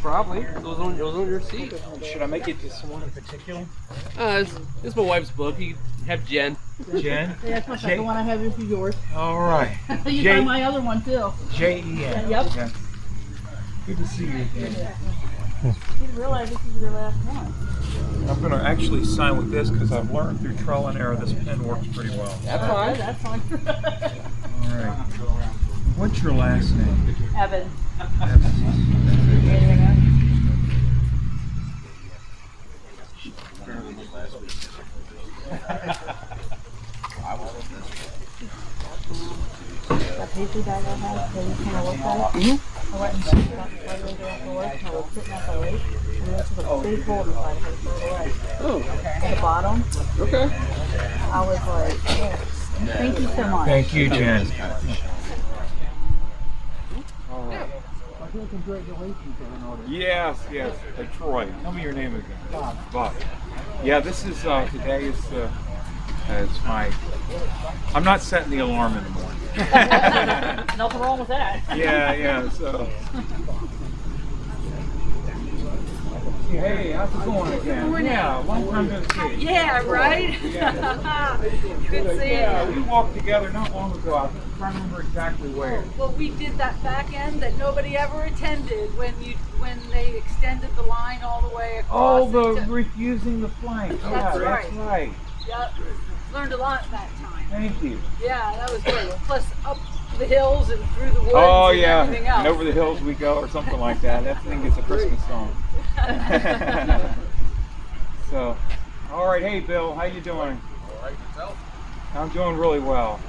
Probably. It was on your seat. Should I make it to someone in particular? It's my wife's book. You have Jen. Jen? Yeah, that's my second one I have. This is yours. All right. You got my other one too. J-E-N. Yep. Okay. Good to see you again. You didn't realize this is your last one. I'm going to actually sign with this because I've learned through trial and error this pen works pretty well. That's fine. That's fine. All right. What's your last name? Evan. That pastry bag I had, so you kind of looked at it. I went and picked it up before I went after work, and I was sitting at the lake, and this was a big hole inside of it, threw it away. Oh, At the bottom, okay. I was like, yes. Thank you so much. Thank you, Jen. Yes, yes. Hey, Troy, tell me your name again. Bob. Yeah, this is, today is, it's my, I'm not setting the alarm in the morning. Nothing wrong with that. Yeah, so. Hey, how's it going again? Yeah, long time no see. Yeah, right? Yeah. Good seeing Yeah, you. we walked together not long ago. I'm trying to remember exactly where. Well, we did that back end that nobody ever attended when they extended the line all the way across. Oh, the refusing the flank. Yeah, That's that's right. right. Yep. Learned a lot that time. Thank you. Yeah, that was good. Plus up the hills and through the woods Oh, and yeah. everything else. And over the hills we go, or something like that. That thing is a Christmas song. So, all right. Hey, Bill, how you doing? All right, yourself? I'm doing really well.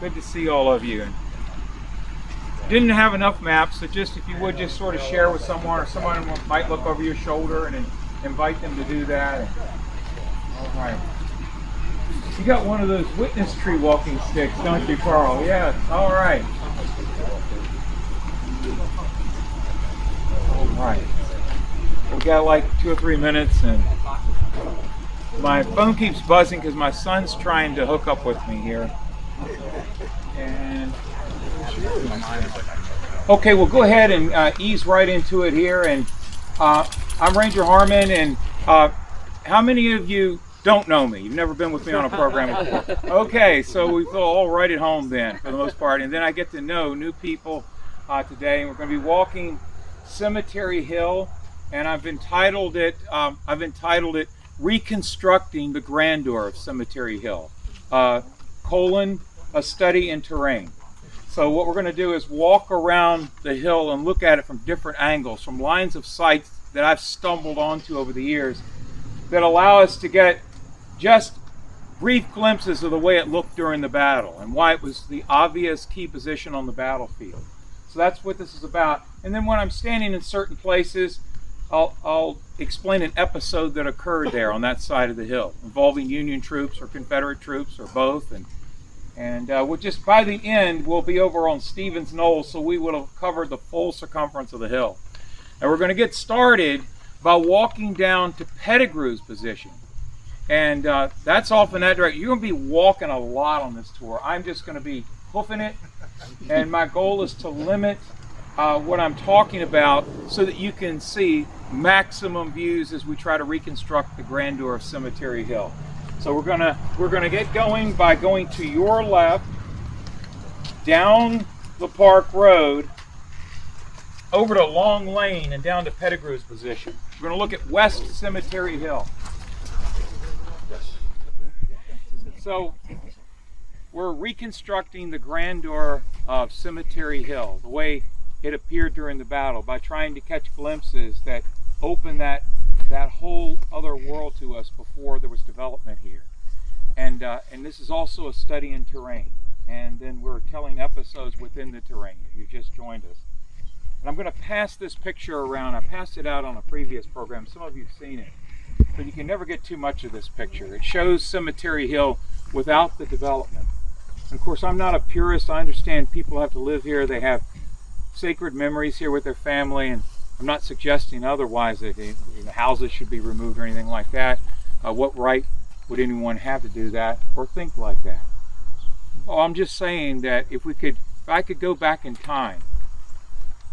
Good to see all of you. Didn't have enough maps, so just if you would just sort of share with someone, or someone might look over your shoulder and invite them to do that. All right. You got one of those witness tree walking sticks, don't you, Carl? Yeah. All right. All right. We got like 2 or 3 minutes, and my phone keeps buzzing because my son's trying to hook up with me here. And okay, we'll go ahead and ease right into it here. And I'm Ranger Harman, and how many of you don't know me? You've never been with me on a program before. Okay, so we feel all right at home then, for the most part. And then I get to know new people today. And we're going to be walking Cemetery Hill, and I've entitled it "Reconstructing the Grandeur of Cemetery Hill: a study in terrain." So what we're going to do is walk around the hill and look at it from different angles, from lines of sight that I've stumbled onto over the years that allow us to get just brief glimpses of the way it looked during the battle and why it was the obvious key position on the battlefield. So that's what this is about. And then when I'm standing in certain places, I'll explain an episode that occurred there on that side of the hill involving Union troops or Confederate troops or both. And we'll just, by the end, we'll be over on Stevens Knoll, so we will have covered the full circumference of the hill. And we're going to get started by walking down to Pettigrew's position. And that's off in that direction. You're going to be walking a lot on this tour. I'm just going to be hoofing it. And my goal is to limit what I'm talking about so that you can see maximum views as we try to reconstruct the grandeur of Cemetery Hill. So we're gonna get going by going to your left, down the Park Road, over to Long Lane, and down to Pettigrew's position. We're gonna look at West Cemetery Hill. So we're reconstructing the grandeur of Cemetery Hill, the way it appeared during the battle, by trying to catch glimpses that open that whole other world to us before there was development here. And this is also a study in terrain. And then we're telling episodes within the terrain if you just joined us. And I'm going to pass this picture around. I passed it out on a previous program. Some of you have seen it. But you can never get too much of this picture. It shows Cemetery Hill without the development. And of course, I'm not a purist. I understand people have to live here. They have sacred memories here with their family, and I'm not suggesting otherwise that the houses should be removed or anything like that. What right would anyone have to do that or think like that? Oh, I'm just saying that if I could go back in time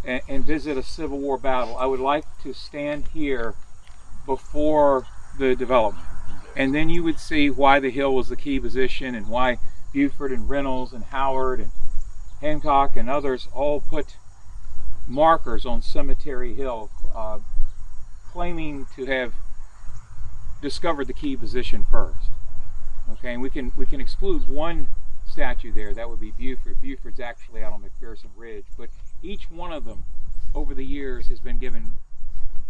and visit a Civil War battle, I would like to stand here before the development. And then you would see why the hill was the key position and why Buford and Reynolds and Howard and Hancock and others all put markers on Cemetery Hill, claiming to have discovered the key position first. Okay, and we can exclude one statue there. That would be Buford. Buford's actually out on McPherson Ridge, but each one of them over the years has been given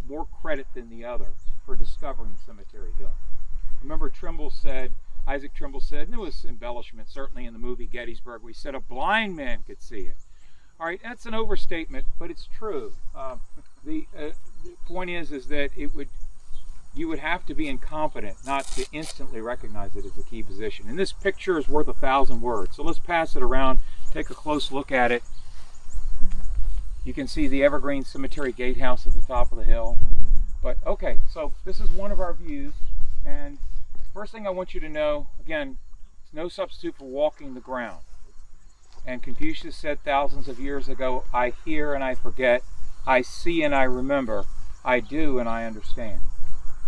more credit than the other for discovering Cemetery Hill. Remember, Isaac Trimble said, and there was embellishment certainly in the movie Gettysburg, we said a blind man could see it. All right, that's an overstatement, but it's true. The point is that you would have to be incompetent not to instantly recognize it as a key position. And this picture is worth 1,000 words. So let's pass it around, take a close look at it. You can see the Evergreen Cemetery gatehouse at the top of the hill. But okay, so this is one of our views. And first thing I want you to know, again, it's no substitute for walking the ground. And Confucius said thousands of years ago, I hear and I forget, I see and I remember, I do and I understand.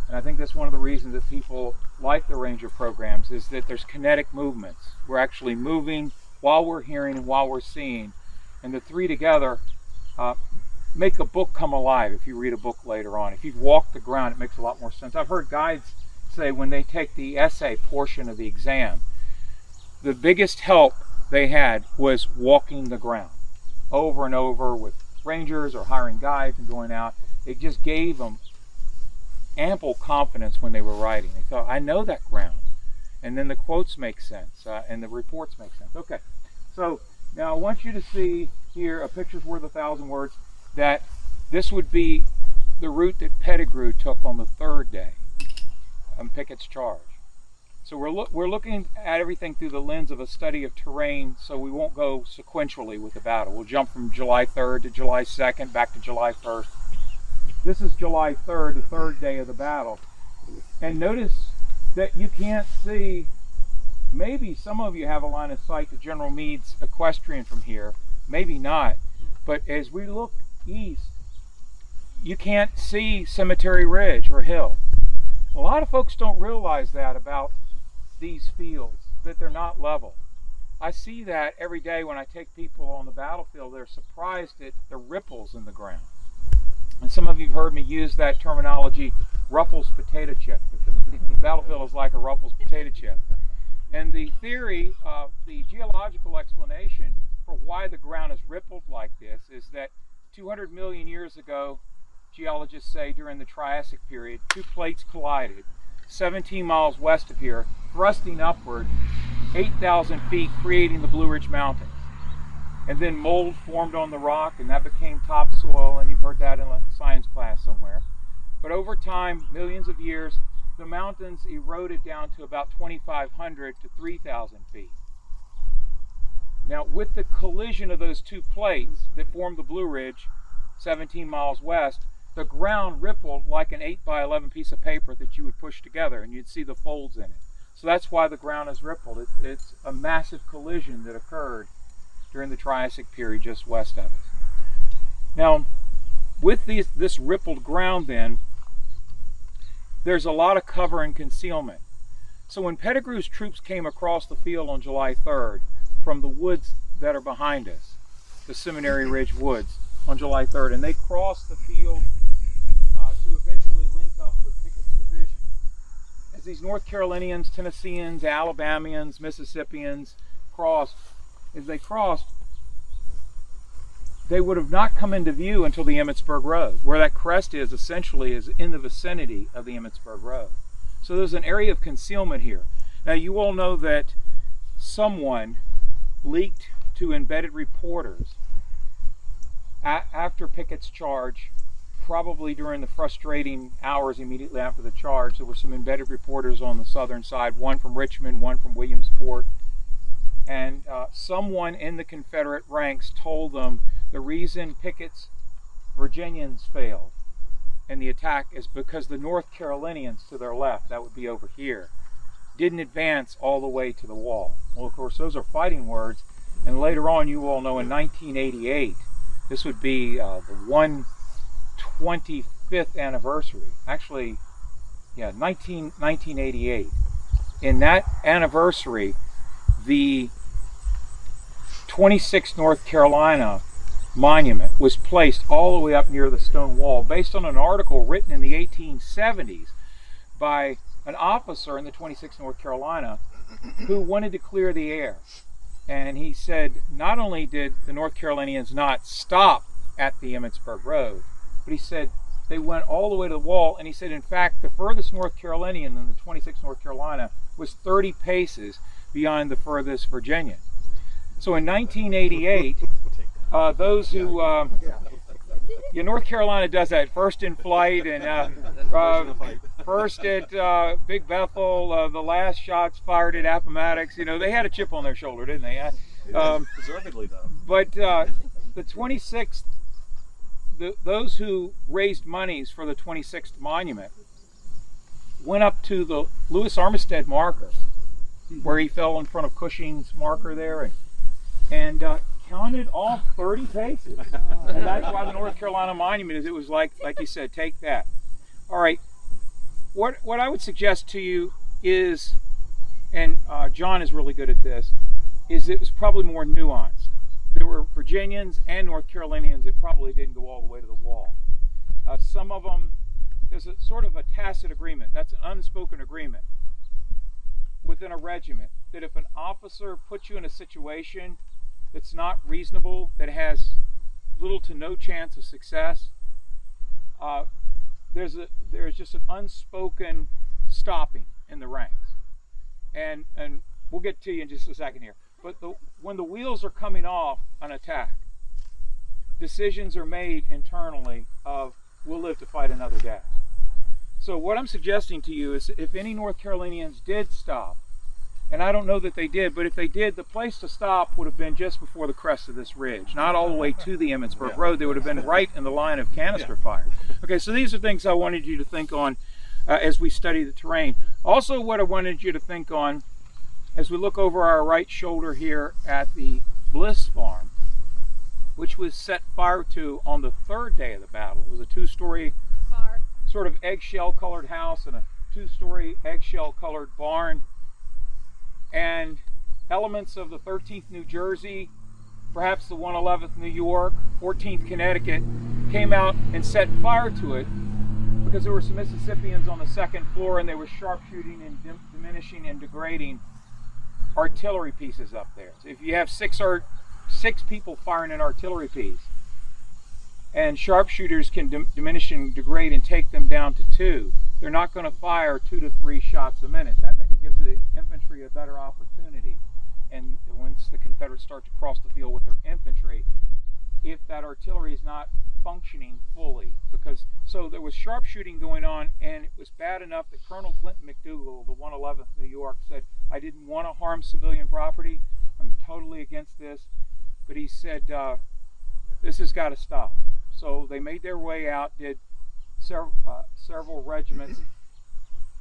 And I think that's one of the reasons that people like the ranger programs is that there's kinetic movements. We're actually moving while we're hearing and while we're seeing. And the three together make a book come alive if you read a book later on. If you've walked the ground, it makes a lot more sense. I've heard guides say when they take the essay portion of the exam, the biggest help they had was walking the ground over and over with rangers or hiring guides and going out. It just gave them ample confidence when they were writing. They thought, I know that ground. And then the quotes make sense and the reports make sense. Okay, so now I want you to see here, a picture's worth 1,000 words, that this would be the route that Pettigrew took on the third day on Pickett's charge. So we're looking at everything through the lens of a study of terrain, so we won't go sequentially with the battle. We'll jump from July 3rd to July 2nd, back to July 1st. This is July 3rd, the third day of the battle. And notice that you can't see, maybe some of you have a line of sight to General Meade's equestrian from here, maybe not. But as we look east, you can't see Cemetery Ridge or Hill. A lot of folks don't realize that about these fields, that they're not level. I see that every day when I take people on the battlefield. They're surprised at the ripples in the ground. And some of you have heard me use that terminology, Ruffles potato chip. The battlefield is like a Ruffles potato chip. And the theory, the geological explanation for why the ground is rippled like this is that 200 million years ago, geologists say during the Triassic period, two plates collided 17 miles west of here, thrusting upward 8,000 feet, creating the Blue Ridge Mountains. And then mold formed on the rock, and that became topsoil, and you've heard that in a science class somewhere. But over time, millions of years, the mountains eroded down to about 2,500 to 3,000 feet. Now, with the collision of those two plates that formed the Blue Ridge, 17 miles west, the ground rippled like an 8 by 11 piece of paper that you would push together, and you'd see the folds in it. So that's why the ground is rippled. It's a massive collision that occurred during the Triassic period just west of us. Now, with this rippled ground then, there's a lot of cover and concealment. So when Pettigrew's troops came across the field on July 3rd from the woods that are behind us, the Seminary Ridge woods on July 3rd, and they crossed the field to eventually link up with Pickett's division. As these North Carolinians, Tennesseans, Alabamians, Mississippians crossed, as they crossed, they would have not come into view until the Emmitsburg Road. Where that crest is essentially is in the vicinity of the Emmitsburg Road. So there's an area of concealment here. Now you all know that someone leaked to embedded reporters after Pickett's charge, probably during the frustrating hours immediately after the charge. There were some embedded reporters on the southern side, one from Richmond, one from Williamsport. And someone in the Confederate ranks told them the reason Pickett's Virginians failed in the attack is because the North Carolinians to their left, that would be over here, didn't advance all the way to the wall. Well, of course, those are fighting words. And later on, you all know in 1988, This would be the 125th anniversary. Actually, yeah, 1988. In that anniversary, the 26th North Carolina monument was placed all the way up near the stone wall based on an article written in the 1870s by an officer in the 26th North Carolina who wanted to clear the air. And he said not only did the North Carolinians not stop at the Emmitsburg Road, but he said they went all the way to the wall. And he said, in fact, the furthest North Carolinian in the 26th North Carolina was 30 paces beyond the furthest Virginian. So in 1988, those who, North Carolina does that first in flight and first at Big Bethel, the last shots fired at Appomattox. They had a chip on their shoulder, didn't they? Deservedly, though. But the 26th, those who raised monies for the 26th monument went up to the Lewis Armistead marker, where he fell in front of Cushing's marker there, and counted all 30 paces. And that's why the North Carolina monument is. It was like you said, take that. All right. What I would suggest to you is, and John is really good at this, is it was probably more nuanced. There were Virginians and North Carolinians that probably didn't go all the way to the wall. Some of them, there's a sort of a tacit agreement. That's an unspoken agreement within a regiment that if an officer puts you in a situation that's not reasonable, that has little to no chance of success, there's just an unspoken stopping in the ranks. And we'll get to you in just a second here. But when the wheels are coming off an attack, decisions are made internally of, we'll live to fight another day. So what I'm suggesting to you is, if any North Carolinians did stop, and I don't know that they did, but if they did, the place to stop would have been just before the crest of this ridge, not all the way to the Emmitsburg Road. They would have been right in the line of canister fire. Okay, so these are things I wanted you to think on as we study the terrain. Also, what I wanted you to think on as we look over our right shoulder here at the Bliss Farm, which was set fire to on the third day of the battle. It was a two-story sort of eggshell colored house and a two-story eggshell colored barn. And elements of the 13th New Jersey, perhaps the 111th New York, 14th Connecticut, came out and set fire to it because there were some Mississippians on the second floor and they were sharpshooting and diminishing and degrading artillery pieces up there. So if you have six people firing an artillery piece, and sharpshooters can diminish and degrade and take them down to 2, they're not going to fire 2 to 3 shots a minute. That gives the infantry a better opportunity. And once the Confederates start to cross the field with their infantry, if that artillery is not functioning fully, so there was sharpshooting going on, and it was bad enough that Colonel Clinton McDougal, the 111th New York, said, I didn't want to harm civilian property. I'm totally against this. But he said, this has got to stop. So they made their way out, did several regiments,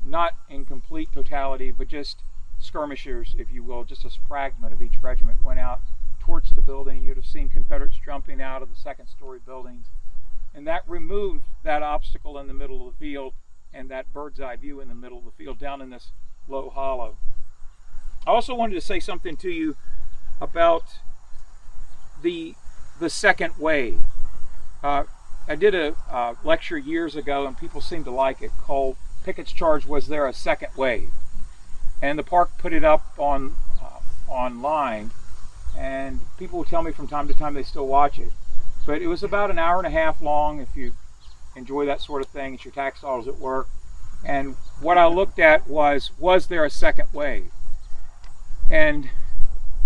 not in complete totality, but just skirmishers, if you will, just a fragment of each regiment went out, torched the building. You'd have seen Confederates jumping out of the second-story buildings. And that removed that obstacle in the middle of the field and that bird's eye view in the middle of the field down in this low hollow. I also wanted to say something to you about the second wave. I did a lecture years ago, and people seemed to like it, called Pickett's Charge, Was There a Second Wave? And the park put it up online, and people will tell me from time to time they still watch it. But it was about an hour and a half long. If you enjoy that sort of thing, it's your tax dollars at work. And what I looked at was there a second wave? And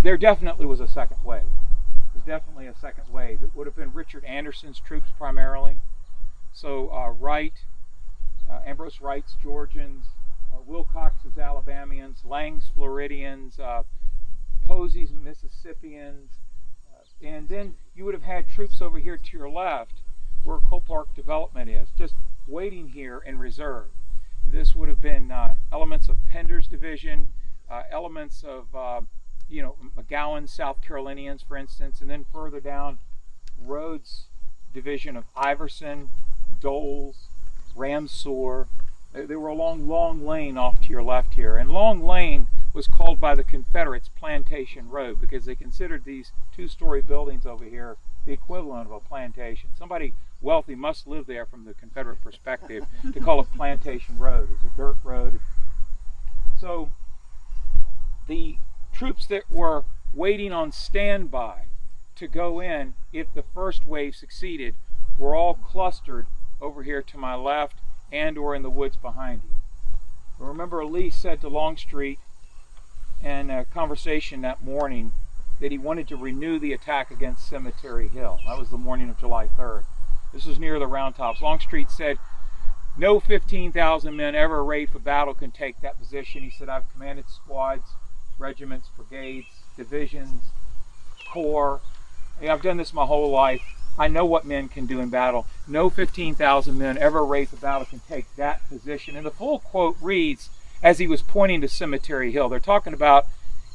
there definitely was a second wave. There was definitely a second wave. It would have been Richard Anderson's troops primarily. So Ambrose Wright's Georgians, Wilcox's Alabamians, Lang's Floridians, Posey's Mississippians, and then you would have had troops over here to your left where Cole Park Development is, just waiting here in reserve. This would have been elements of Pender's division, elements of McGowan's South Carolinians, for instance, and then further down Rhodes' division of Iverson, Doles, Ramseur. They were along Long Lane off to your left here. And Long Lane was called by the Confederates Plantation Road because they considered these two-story buildings over here the equivalent of a plantation. Somebody wealthy must live there from the Confederate perspective to call it Plantation Road. It's a dirt road. So the troops that were waiting on standby to go in if the first wave succeeded were all clustered over here to my left and or in the woods behind you. Remember, Lee said to Longstreet in a conversation that morning that he wanted to renew the attack against Cemetery Hill. That was the morning of July 3rd. This was near the Round Tops. Longstreet said, no 15,000 men ever arrayed for battle can take that position. He said, I've commanded squads, regiments, brigades, divisions, corps. Hey, I've done this my whole life. I know what men can do in battle. No 15,000 men ever arrayed for battle can take that position. And the full quote reads, as he was pointing to Cemetery Hill, they're talking about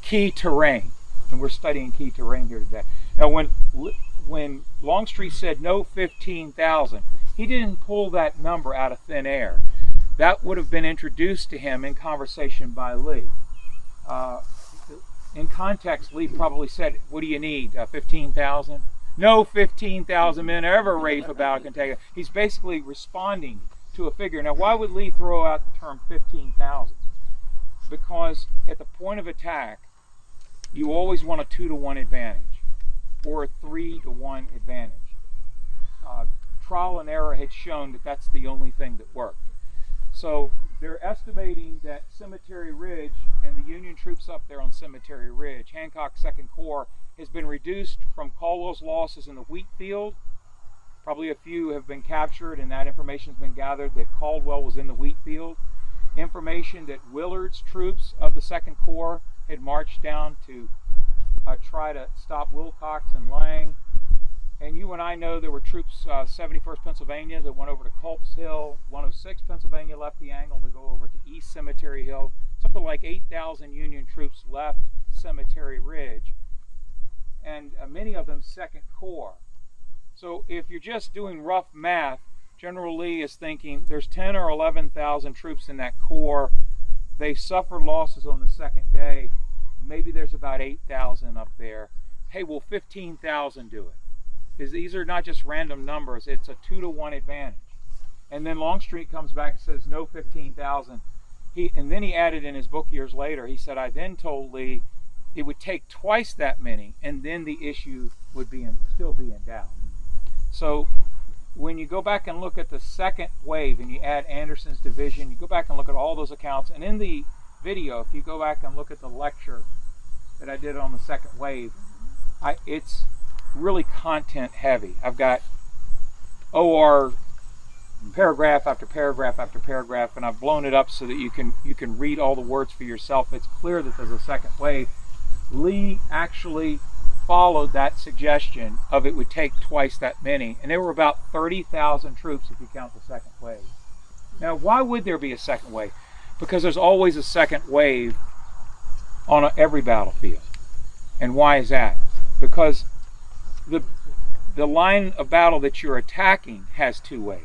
key terrain. And we're studying key terrain here today. Now, when Longstreet said no 15,000, he didn't pull that number out of thin air. That would have been introduced to him in conversation by Lee. In context, Lee probably said, what do you need, 15,000? No 15,000 men ever arrayed for battle can take it. He's basically responding to a figure. Now, why would Lee throw out the term 15,000? Because at the point of attack, you always want a 2-to-1 advantage or a 3-to-1 advantage. Trial and error had shown that that's the only thing that worked. So they're estimating that Cemetery Ridge and the Union troops up there on Cemetery Ridge, Hancock's 2nd Corps, has been reduced from Caldwell's losses in the wheat field. Probably a few have been captured, and that information has been gathered that Caldwell was in the wheat field. Information that Willard's troops of the 2nd Corps had marched down to try to stop Wilcox and Lang. And you and I know there were troops, 71st Pennsylvania, that went over to Culp's Hill. 106 Pennsylvania left the angle to go over to East Cemetery Hill. Something like 8,000 Union troops left Cemetery Ridge, and many of them 2nd Corps. So if you're just doing rough math, General Lee is thinking there's 10 or 11,000 troops in that corps. They suffered losses on the second day. Maybe there's about 8,000 up there. Hey, will 15,000 do it? Because these are not just random numbers. It's a 2-to-1 advantage. And then Longstreet comes back and says, no 15,000. And then he added in his book years later, he said, I then told Lee it would take twice that many, and then the issue would still be in doubt. So when you go back and look at the second wave and you add Anderson's division, you go back and look at all those accounts. And in the video, if you go back and look at the lecture that I did on the second wave, it's really content heavy. I've got OR paragraph after paragraph after paragraph, and I've blown it up so that you can read all the words for yourself. It's clear that there's a second wave. Lee actually followed that suggestion of it would take twice that many, and there were about 30,000 troops if you count the second wave. Now, why would there be a second wave? Because there's always a second wave on every battlefield. And why is that? Because the line of battle that you're attacking has two waves.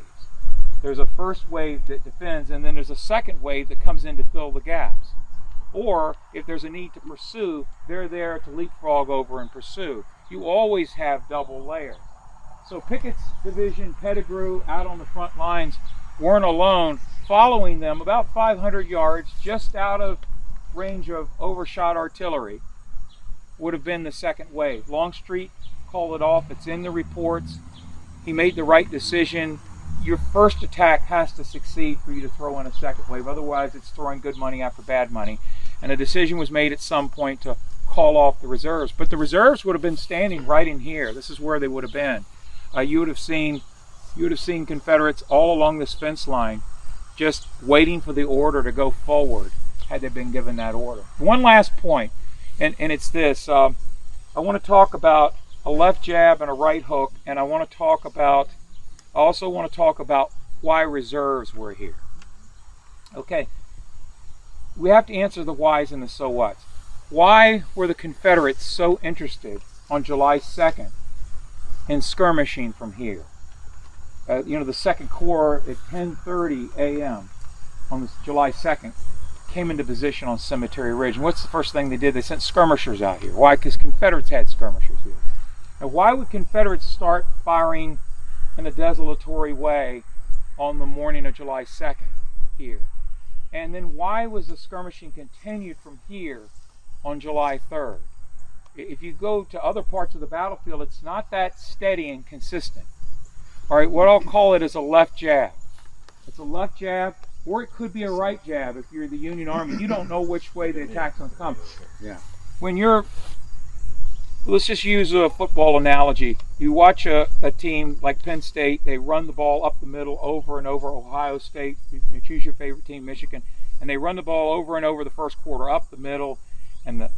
There's a first wave that defends, and then there's a second wave that comes in to fill the gaps. Or if there's a need to pursue, they're there to leapfrog over and pursue. You always have double layers. So Pickett's division, Pettigrew, out on the front lines, weren't alone. Following them about 500 yards, just out of range of overshot artillery, would have been the second wave. Longstreet called it off. It's in the reports. He made the right decision. Your first attack has to succeed for you to throw in a second wave. Otherwise, it's throwing good money after bad money. And a decision was made at some point to call off the reserves. But the reserves would have been standing right in here. This is where they would have been. You would have seen Confederates all along this fence line just waiting for the order to go forward had they been given that order. One last point, and it's this. I want to talk about a left jab and a right hook, and I also want to talk about why reserves were here. Okay, we have to answer the whys and the so whats. Why were the Confederates so interested on July 2nd and skirmishing from here. The Second Corps at 10:30 a.m. on this July 2nd came into position on Cemetery Ridge. And what's the first thing they did? They sent skirmishers out here. Why? Because Confederates had skirmishers here. Now, why would Confederates start firing in a desultory way on the morning of July 2nd here? And then why was the skirmishing continued from here on July 3rd? If you go to other parts of the battlefield, it's not that steady and consistent. All right, what I'll call it is a left jab. It's a left jab, or it could be a right jab if you're the Union Army. You don't know which way the attack's going to come. Yeah. When you're, let's just use a football analogy. You watch a team like Penn State, they run the ball up the middle over and over. Ohio State, you choose your favorite team, Michigan, and they run the ball over and over the first quarter, up the middle, and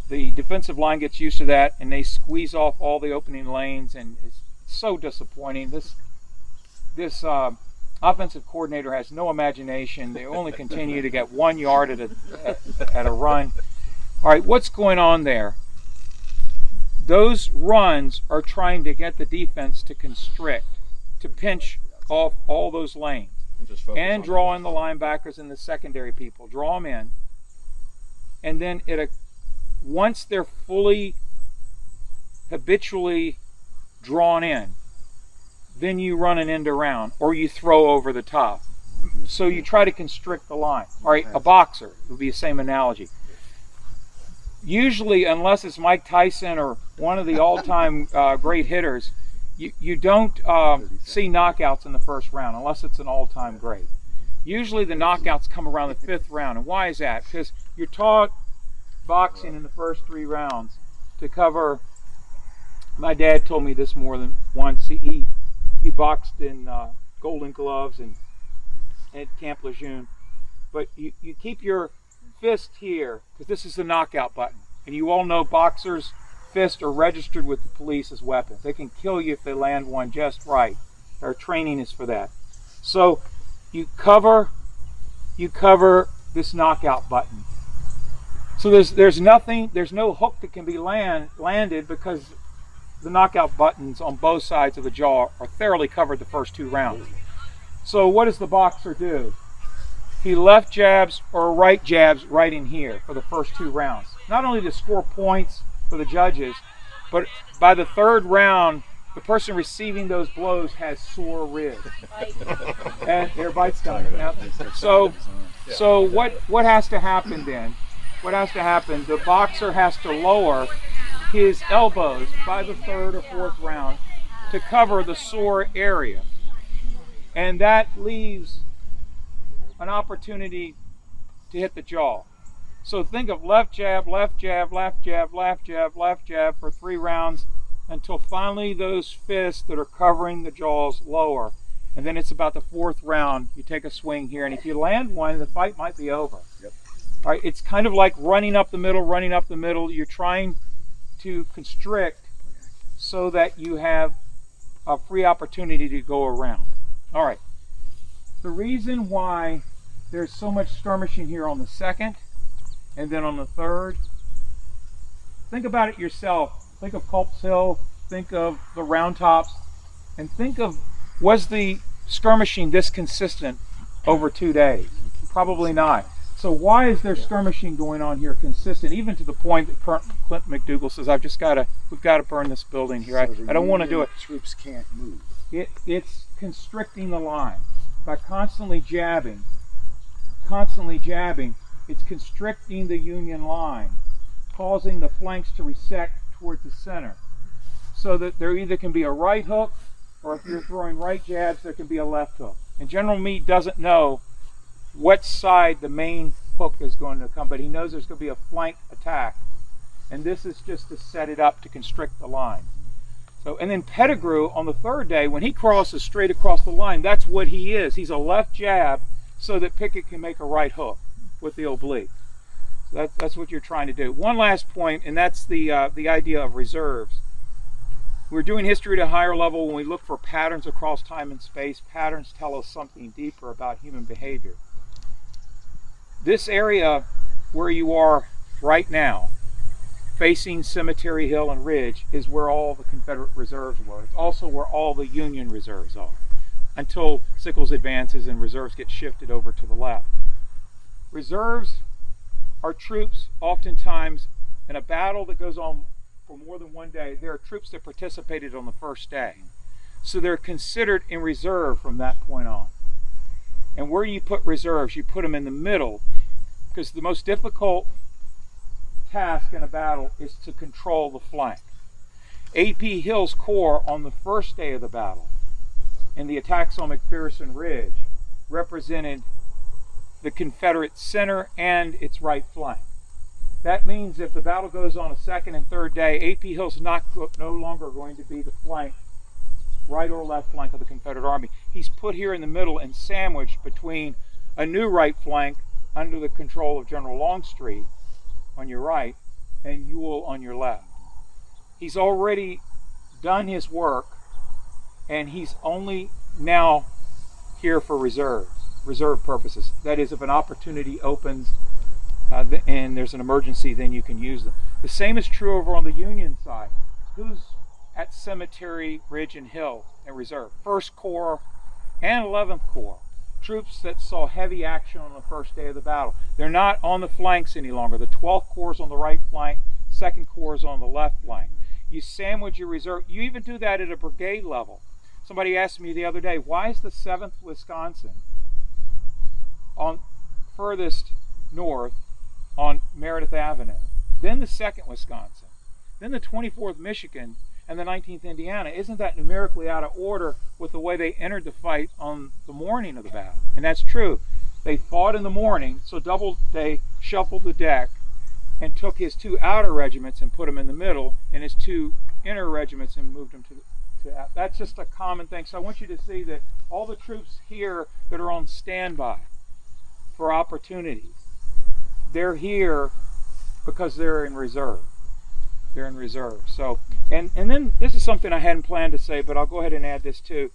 the defensive line gets used to that, and they squeeze off all the opening lanes, and it's so disappointing. This offensive coordinator has no imagination. They only continue to get 1 yard at a run. All right, what's going on there? Those runs are trying to get the defense to constrict, to pinch off all those lanes, and draw in the linebackers and the secondary people. Draw them in, and then once they're fully habitually drawn in, then you run an end around or you throw over the top. So you try to constrict the line. All right, a boxer would be the same analogy. Usually, unless it's Mike Tyson or one of the all-time great hitters, you don't see knockouts in the first round unless it's an all-time great. Usually the knockouts come around the 5th round. And why is that? Because you're taught boxing in the first 3 rounds to cover. My dad told me this more than once. He boxed in Golden Gloves and at Camp Lejeune. But you keep your fist here because this is the knockout button. And you all know boxers' fists are registered with the police as weapons. They can kill you if they land one just right. Our training is for that. So you cover this knockout button. So there's no hook that can be landed because the knockout buttons on both sides of the jaw are thoroughly covered the first 2 rounds. So what does the boxer do? He left jabs or right jabs right in here for the first 2 rounds. Not only to score points for the judges, but by the 3rd round, the person receiving those blows has sore ribs. And their bite's done. Yep. So what has to happen then? What has to happen? The boxer has to lower his elbows by the 3rd or 4th round to cover the sore area. And that leaves an opportunity to hit the jaw. So think of left jab, left jab, left jab, left jab, left jab for 3 rounds until finally those fists that are covering the jaws lower. And then it's about the 4th round, you take a swing here, and if you land one, the fight might be over. Yep. All right, it's kind of like running up the middle. You're trying to constrict so that you have a free opportunity to go around. All right. The reason why there's so much skirmishing here on the 2nd and then on the 3rd, think about it yourself. Think of Culp's Hill, think of the Round Tops, and think of, was the skirmishing this consistent over 2 days? Probably not. So why is there skirmishing going on here consistent, even to the point that Clint McDougal says, we've got to burn this building here. I don't want to do it. Troops can't move. It's constricting the line. By constantly jabbing, it's constricting the Union line, causing the flanks to resect towards the center. So that there either can be a right hook, or if you're throwing right jabs, there can be a left hook. And General Meade doesn't know what side the main hook is going to come, but he knows there's going to be a flank attack. And this is just to set it up to constrict the line. So, and then Pettigrew on the 3rd day, when he crosses straight across the line, that's what he is. He's a left jab so that Pickett can make a right hook with the oblique. So that's what you're trying to do. One last point, and that's the idea of reserves. We're doing history at a higher level when we look for patterns across time and space. Patterns tell us something deeper about human behavior. This area where you are right now facing Cemetery Hill and Ridge is where all the Confederate reserves were. It's also where all the Union reserves are, until Sickles advances and reserves get shifted over to the left. Reserves are troops oftentimes in a battle that goes on for more than one day. There are troops that participated on the first day. So they're considered in reserve from that point on. And where do you put reserves? You put them in the middle, because the most difficult task in a battle is to control the flank. A.P. Hill's corps on the first day of the battle in the attacks on McPherson Ridge represented the Confederate center and its right flank. That means if the battle goes on a second and third day, A.P. Hill's no longer going to be the flank, right or left flank of the Confederate Army. He's put here in the middle and sandwiched between a new right flank under the control of General Longstreet on your right and Ewell on your left. He's already done his work, and he's only now here for reserve purposes. That is, if an opportunity opens and there's an emergency, then you can use them. The same is true over on the Union side. Who's at Cemetery, Ridge, and Hill in reserve? 1st Corps and 11th Corps. Troops that saw heavy action on the first day of the battle. They're not on the flanks any longer. The 12th Corps is on the right flank, 2nd Corps is on the left flank. You sandwich your reserve. You even do that at a brigade level. Somebody asked me the other day, why is the 7th Wisconsin on furthest north on Meredith Avenue, then the 2nd Wisconsin, then the 24th Michigan, and the 19th Indiana? Isn't that numerically out of order with the way they entered the fight on the morning of the battle? And that's true. They fought in the morning, so Doubleday shuffled the deck and took his 2 outer regiments and put them in the middle, and his 2 inner regiments and moved them to that's just a common thing. So I want you to see that all the troops here that are on standby for opportunities, they're here because they're in reserve. They're in reserve. So, and then this is something I hadn't planned to say, but I'll go ahead and add this too.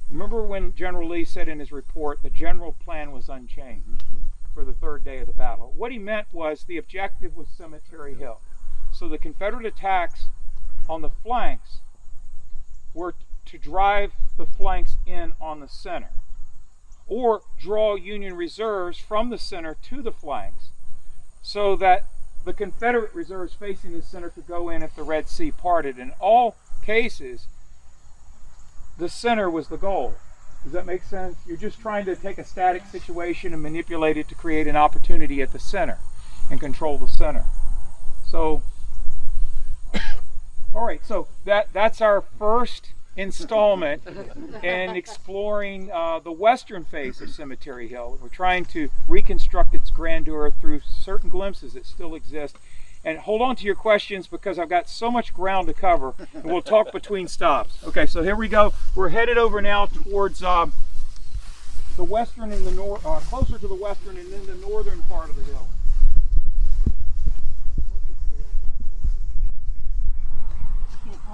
Remember when General Lee said in his report the general plan was unchanged for the 3rd day of the battle? What he meant was the objective was Cemetery Hill. So the Confederate attacks on the flanks were to drive the flanks in on the center, or draw Union reserves from the center to the flanks, so that the Confederate reserves facing the center could go in if the Red Sea parted. In all cases, the center was the goal. Does that make sense? You're just trying to take a static situation and manipulate it to create an opportunity at the center and control the center. So, all right, so that's our first installment in exploring the western face of Cemetery Hill. We're trying to reconstruct its grandeur through certain glimpses that still exist. And hold on to your questions, because I've got so much ground to cover, and we'll talk between stops. Okay, so here we go. We're headed over now towards the western and the north, closer to the western and then the northern part of the hill.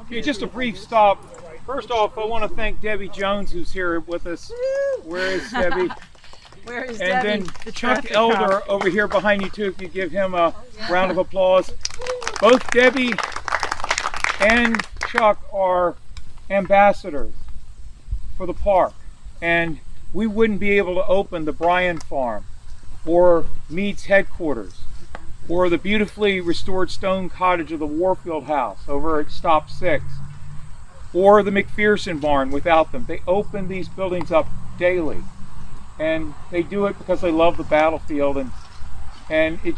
Okay, just a brief stop. First off, I want to thank Debbie Jones, who's here with us. Where is Debbie? Where is And Debbie? then Chuck Elder over here behind you too, if you give him a round of applause. Both Debbie and Chuck are ambassadors for the park, and we wouldn't be able to open the Bryan Farm or Meade's headquarters or the beautifully restored stone cottage of the Warfield House over at Stop 6 or the McPherson Barn without them. They open these buildings up daily, and they do it because they love the battlefield, and it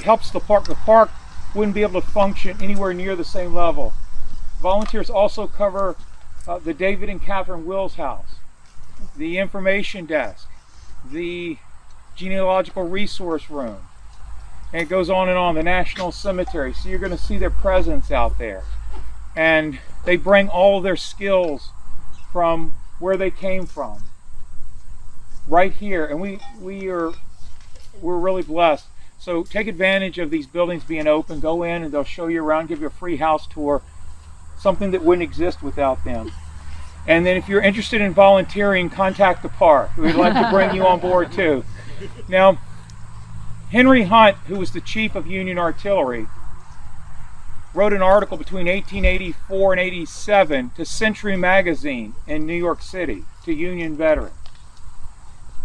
helps the park. The park wouldn't be able to function anywhere near the same level. Volunteers also cover the David and Catherine Wills House, the information desk, the genealogical resource room, and it goes on and on, the National Cemetery. So you're going to see their presence out there, and they bring all their skills from where they came from right here, and we're really blessed. So take advantage of these buildings being open. Go in and they'll show you around, give you a free house tour, something that wouldn't exist without them. And then if you're interested in volunteering, contact the park. We'd like to bring you on board too. Now, Henry Hunt, who was the chief of Union artillery, wrote an article between 1884 and 87 to Century Magazine in New York City to Union veterans.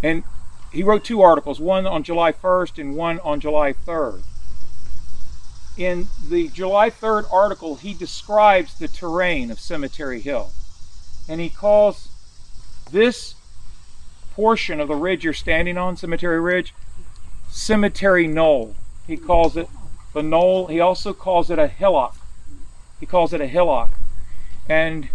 And he wrote two articles, one on July 1st and one on July 3rd. In the July 3rd article, he describes the terrain of Cemetery Hill. And he calls this portion of the ridge you're standing on, Cemetery Ridge, Cemetery Knoll. He calls it the knoll. He also calls it a hillock. He calls it a hillock. And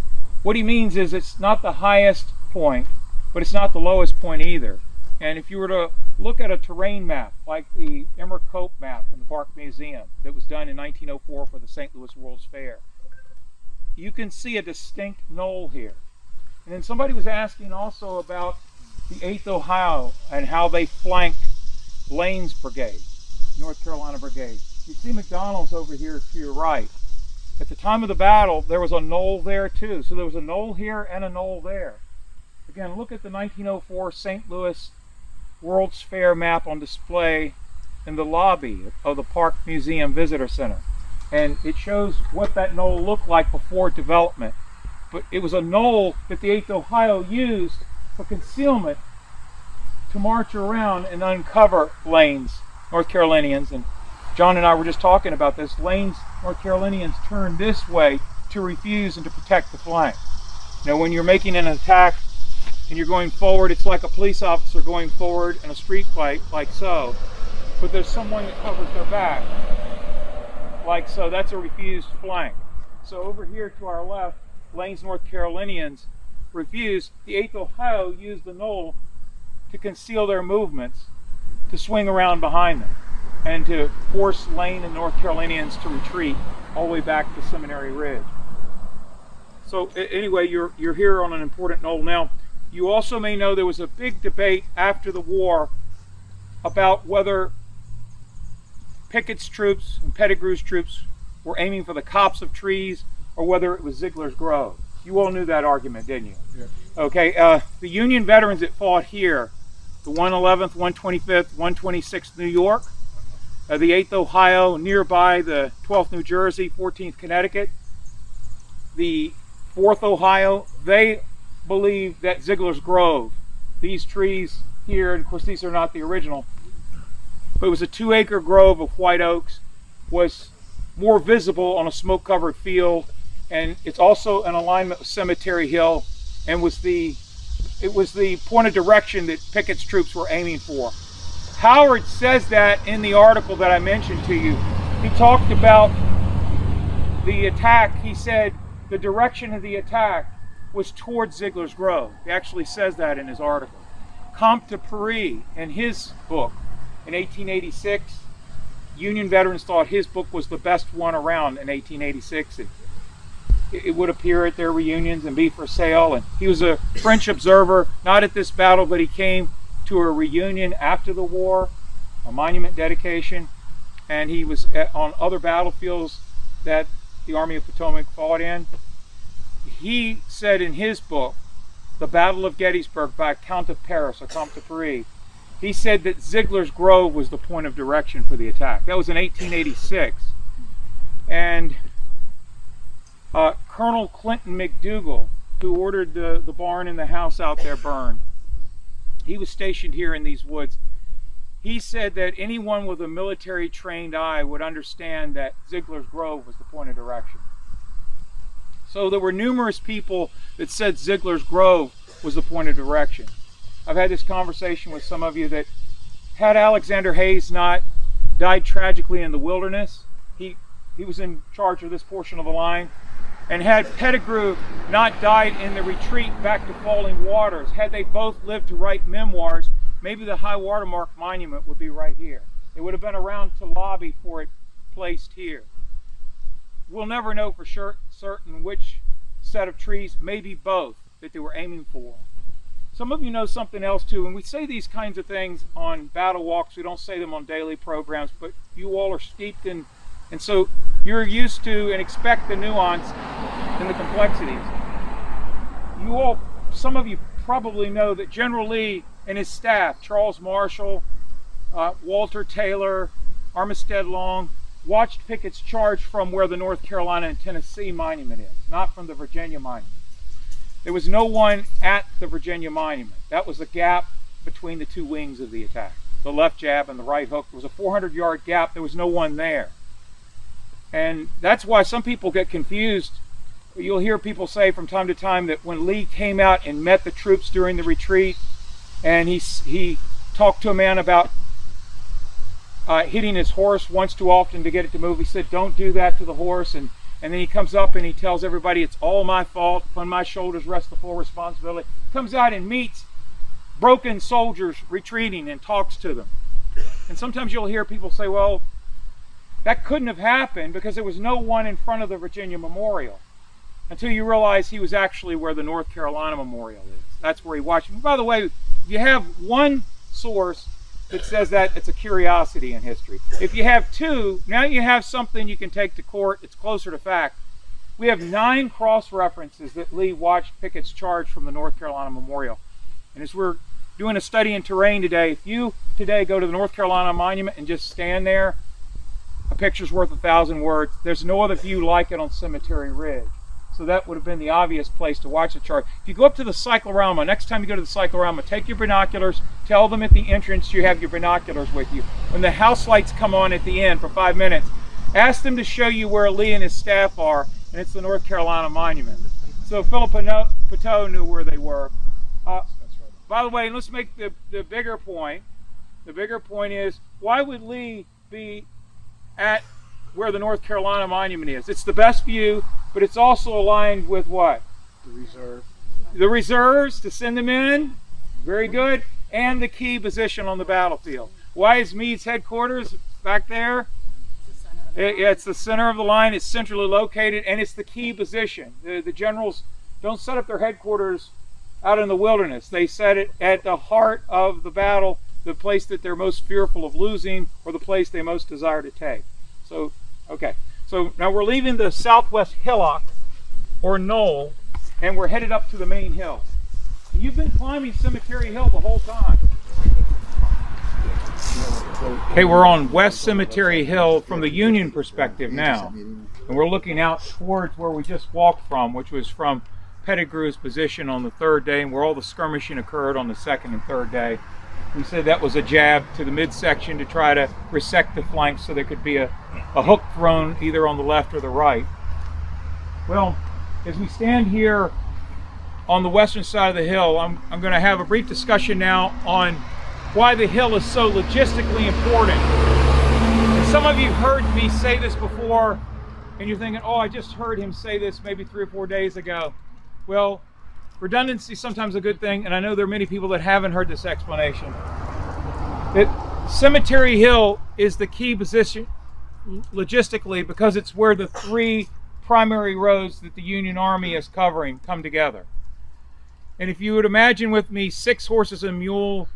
what he means is it's not the highest point, but it's not the lowest point either. And if you were to look at a terrain map, like the Emmer Cope map in the Park Museum that was done in 1904 for the St. Louis World's Fair, you can see a distinct knoll here. And then somebody was asking also about the 8th Ohio and how they flanked Lane's brigade, North Carolina Brigade. You see McDonald's over here to your right. At the time of the battle, there was a knoll there too. So there was a knoll here and a knoll there. Again, look at the 1904 St. Louis World's Fair map on display in the lobby of the Park Museum Visitor Center. And it shows what that knoll looked like before development. But it was a knoll that the 8th Ohio used for concealment to march around and uncover Lane's North Carolinians. And John and I were just talking about this. Lane's North Carolinians turned this way to refuse and to protect the flank. You know, when you're making an attack and you're going forward, it's like a police officer going forward in a street fight, like so. But there's someone that covers their back, like so. That's a refused flank. So over here to our left, Lane's North Carolinians refused. The 8th Ohio used the knoll to conceal their movements, to swing around behind them, and to force Lane and North Carolinians to retreat all the way back to Seminary Ridge. So anyway, you're here on an important knoll. Now, you also may know there was a big debate after the war about whether Pickett's troops and Pettigrew's troops were aiming for the copse of trees or whether it was Ziegler's Grove. You all knew that argument, didn't you? Yeah. Okay, the Union veterans that fought here, the 111th, 125th, 126th New York, the 8th Ohio nearby, the 12th New Jersey, 14th Connecticut, the 4th Ohio, they believe that Ziegler's Grove, these trees here, and of course these are not the original, but it was a 2-acre grove of white oaks, was more visible on a smoke-covered field, and it's also in alignment with Cemetery Hill, and it was the point of direction that Pickett's troops were aiming for. Howard says that in the article that I mentioned to you. He talked about the attack. He said the direction of the attack was towards Ziegler's Grove. He actually says that in his article. Comte de Paris, in his book in 1886, Union veterans thought his book was the best one around in 1886. It would appear at their reunions and be for sale. And he was a French observer, not at this battle, but he came to a reunion after the war, a monument dedication, and he was on other battlefields that the Army of Potomac fought in. He said in his book, The Battle of Gettysburg by Count of Paris, or Comte de Paris, he said that Ziegler's Grove was the point of direction for the attack. That was in 1886. And Colonel Clinton McDougal, who ordered the barn and the house out there burned, he was stationed here in these woods. He said that anyone with a military trained eye would understand that Ziegler's Grove was the point of direction. So there were numerous people that said Ziegler's Grove was the point of direction. I've had this conversation with some of you that had Alexander Hayes not died tragically in the wilderness, he was in charge of this portion of the line, and had Pettigrew not died in the retreat back to Falling Waters, had they both lived to write memoirs, maybe the high watermark monument would be right here. It would have been around to lobby for it placed here. We'll never know for certain which set of trees, maybe both, that they were aiming for. Some of you know something else too, and we say these kinds of things on battle walks. We don't say them on daily programs, but you all are steeped in, and so you're used to and expect the nuance and the complexities. You all, some of you probably know that General Lee and his staff, Charles Marshall, Walter Taylor, Armistead Long, watched Pickett's charge from where the North Carolina and Tennessee monument is, not from the Virginia monument. There was no one at the Virginia monument. That was a gap between the two wings of the attack. The left jab and the right hook. There was a 400-yard gap. There was no one there. And that's why some people get confused. You'll hear people say from time to time that when Lee came out and met the troops during the retreat, and he talked to a man about hitting his horse once too often to get it to move. He said, don't do that to the horse. And then he comes up and he tells everybody, it's all my fault. Upon my shoulders rests the full responsibility. Comes out and meets broken soldiers retreating and talks to them. And sometimes you'll hear people say, well, that couldn't have happened because there was no one in front of the Virginia Memorial, until you realize he was actually where the North Carolina Memorial is. That's where he watched. And by the way, if you have one source that says that, it's a curiosity in history. If you have two, now you have something you can take to court. It's closer to fact. We have 9 cross-references that Lee watched Pickett's charge from the North Carolina Memorial. And as we're doing a study in terrain today, if you today go to the North Carolina Monument and just stand there, a picture's worth 1,000 words. There's no other view like it on Cemetery Ridge. So that would have been the obvious place to watch the charge. If you go up to the cyclorama, next time you go to the cyclorama, take your binoculars, tell them at the entrance you have your binoculars with you. When the house lights come on at the end for 5 minutes, ask them to show you where Lee and his staff are, and it's the North Carolina Monument. So Philip Pateau knew where they were. By the way, let's make the bigger point. The bigger point is, why would Lee be at where the North Carolina Monument is? It's the best view, but it's also aligned with what? The reserve. The reserves, to send them in. Very good. And the key position on the battlefield. Why is Meade's headquarters back there? It's the center of the line. It's centrally located, and it's the key position. The generals don't set up their headquarters out in the wilderness. They set it at the heart of the battle, the place that they're most fearful of losing, or the place they most desire to take. So, okay. So now we're leaving the southwest hillock, or knoll, and we're headed up to the main hill. You've been climbing Cemetery Hill the whole time. Okay, we're on West Cemetery Hill from the Union perspective now. And we're looking out towards where we just walked from, which was from Pettigrew's position on the 3rd day, and where all the skirmishing occurred on the 2nd and 3rd day. We said that was a jab to the midsection to try to resect the flanks so there could be a hook thrown either on the left or the right. Well, as we stand here on the western side of the hill, I'm going to have a brief discussion now on why the hill is so logistically important. And some of you heard me say this before, and you're thinking, oh, I just heard him say this maybe 3 or 4 days ago. Well, redundancy is sometimes a good thing, and I know there are many people that haven't heard this explanation. That Cemetery Hill is the key position logistically because it's where the 3 primary roads that the Union Army is covering come together. And if you would imagine with me 6 horses and a mule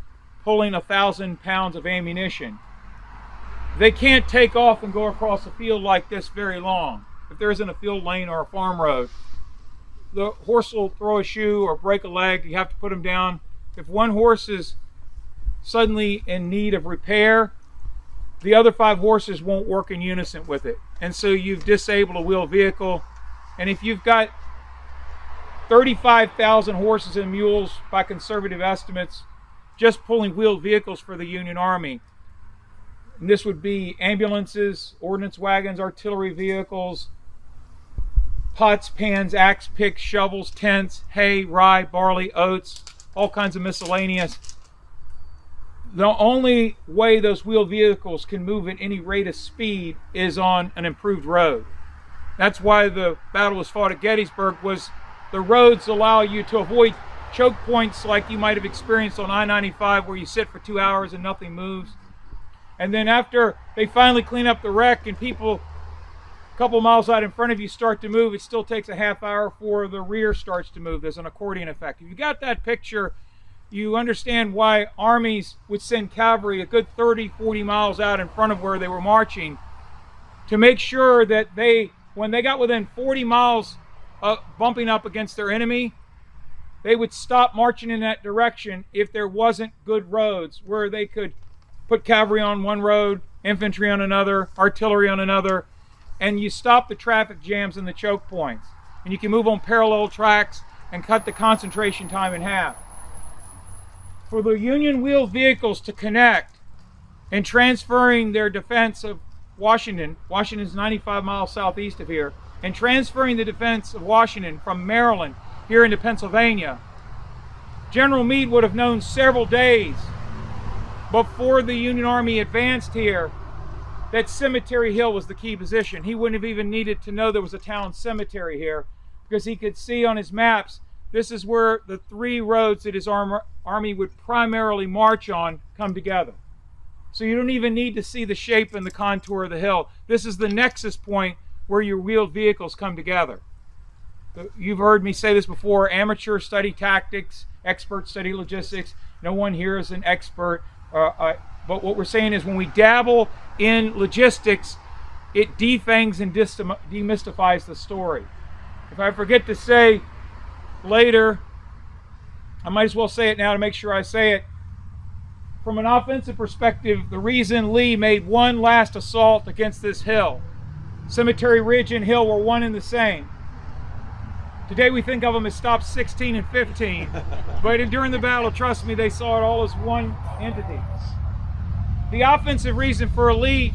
pulling 1,000 pounds of ammunition, they can't take off and go across a field like this very long if there isn't a field lane or a farm road. The horse will throw a shoe or break a leg. You have to put him down. If one horse is suddenly in need of repair, the other 5 horses won't work in unison with it. And so you've disabled a wheeled vehicle. And if you've got 35,000 horses and mules by conservative estimates just pulling wheeled vehicles for the Union Army, and this would be ambulances, ordnance wagons, artillery vehicles, pots, pans, axe picks, shovels, tents, hay, rye, barley, oats, all kinds of miscellaneous. The only way those wheeled vehicles can move at any rate of speed is on an improved road. That's why the battle was fought at Gettysburg, was the roads allow you to avoid choke points like you might have experienced on I-95 where you sit for 2 hours and nothing moves. And then after they finally clean up the wreck and people a couple miles out in front of you start to move, it still takes a half hour before the rear starts to move. There's an accordion effect. If you got that picture, you understand why armies would send cavalry a good 30, 40 miles out in front of where they were marching to make sure that when they got within 40 miles bumping up against their enemy, they would stop marching in that direction if there wasn't good roads where they could put cavalry on one road, infantry on another, artillery on another, and you stop the traffic jams and the choke points. And you can move on parallel tracks and cut the concentration time in half. For the Union wheeled vehicles to connect and transferring their defense of Washington, Washington's 95 miles southeast of here, and transferring the defense of Washington from Maryland here into Pennsylvania, General Meade would have known several days before the Union Army advanced here that Cemetery Hill was the key position. He wouldn't have even needed to know there was a town cemetery here, because he could see on his maps this is where the three roads that his army would primarily march on come together. So you don't even need to see the shape and the contour of the hill. This is the nexus point where your wheeled vehicles come together. You've heard me say this before: amateurs study tactics, experts study logistics. No one here is an expert. But what we're saying is when we dabble in logistics, it defangs and demystifies the story. If I forget to say later, I might as well say it now to make sure I say it. From an offensive perspective, the reason Lee made one last assault against this hill, Cemetery Ridge and Hill were one and the same. Today we think of them as stops 16 and 15, but during the battle, trust me, they saw it all as one entity. The offensive reason for Lee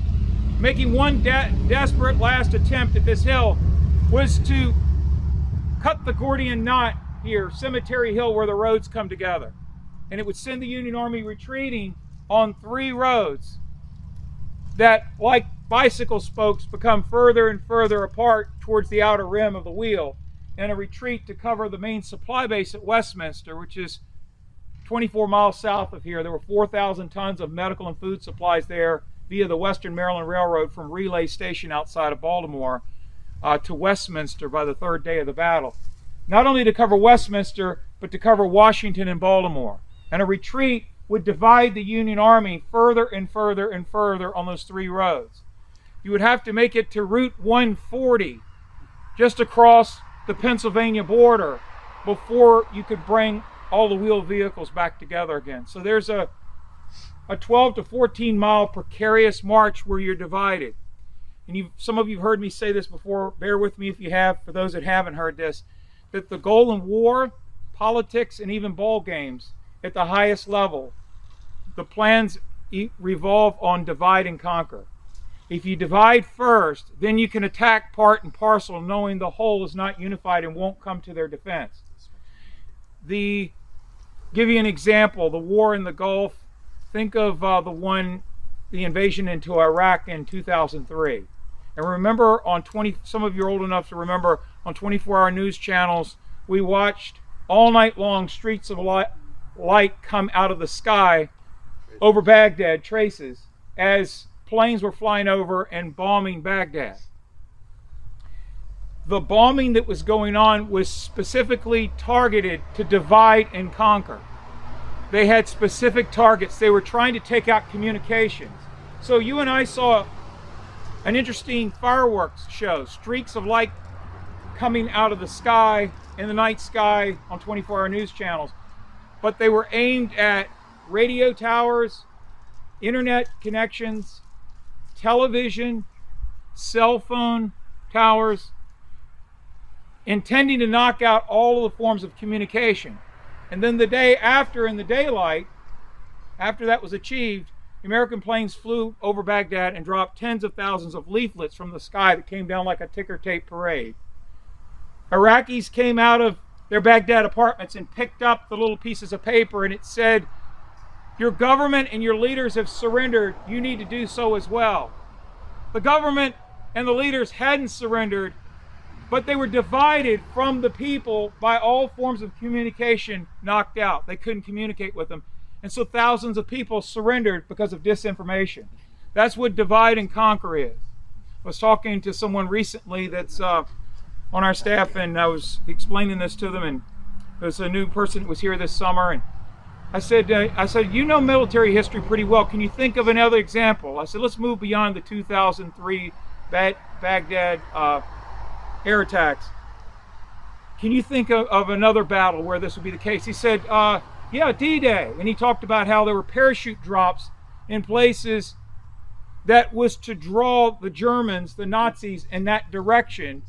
making one desperate last attempt at this hill was to cut the Gordian knot here, Cemetery Hill, where the roads come together. And it would send the Union Army retreating on three roads that, like bicycle spokes, become further and further apart towards the outer rim of the wheel, and a retreat to cover the main supply base at Westminster, which is 24 miles south of here. There were 4,000 tons of medical and food supplies there via the Western Maryland Railroad from Relay Station outside of Baltimore to Westminster by the third day of the battle. Not only to cover Westminster, but to cover Washington and Baltimore. And a retreat would divide the Union Army further and further and further on those three roads. You would have to make it to Route 140, just across the Pennsylvania border, before you could bring all the wheeled vehicles back together again. So there's a 12 to 14 mile precarious march where you're divided. And some of you have heard me say this before, bear with me if you have, for those that haven't heard this, that the goal in war, politics, and even ball games at the highest level, the plans revolve on divide and conquer. If you divide first, then you can attack part and parcel, knowing the whole is not unified and won't come to their defense. Give you an example, the war in the Gulf. Think of the invasion into Iraq in 2003. And remember, some of you are old enough to remember, on 24-hour news channels, we watched all night long streaks of light come out of the sky over Baghdad, traces, as planes were flying over and bombing Baghdad. The bombing that was going on was specifically targeted to divide and conquer. They had specific targets. They were trying to take out communications. So you and I saw an interesting fireworks show, streaks of light coming out of the sky, in the night sky, on 24-hour news channels. But they were aimed at radio towers, internet connections, television, cell phone towers, intending to knock out all of the forms of communication. And then the day after, in the daylight, after that was achieved, American planes flew over Baghdad and dropped tens of thousands of leaflets from the sky that came down like a ticker tape parade. Iraqis came out of their Baghdad apartments and picked up the little pieces of paper, and it said, "Your government and your leaders have surrendered. You need to do so as well." The government and the leaders hadn't surrendered, but they were divided from the people by all forms of communication knocked out. They couldn't communicate with them. And so thousands of people surrendered because of disinformation. That's what divide and conquer is. I was talking to someone recently that's on our staff, and I was explaining this to them, and there's a new person that was here this summer, and I said, you know military history pretty well. Can you think of another example? I said, let's move beyond the 2003 Baghdad air attacks. Can you think of another battle where this would be the case? He said, yeah, D-Day. And he talked about how there were parachute drops in places that was to draw the Germans, the Nazis, in that direction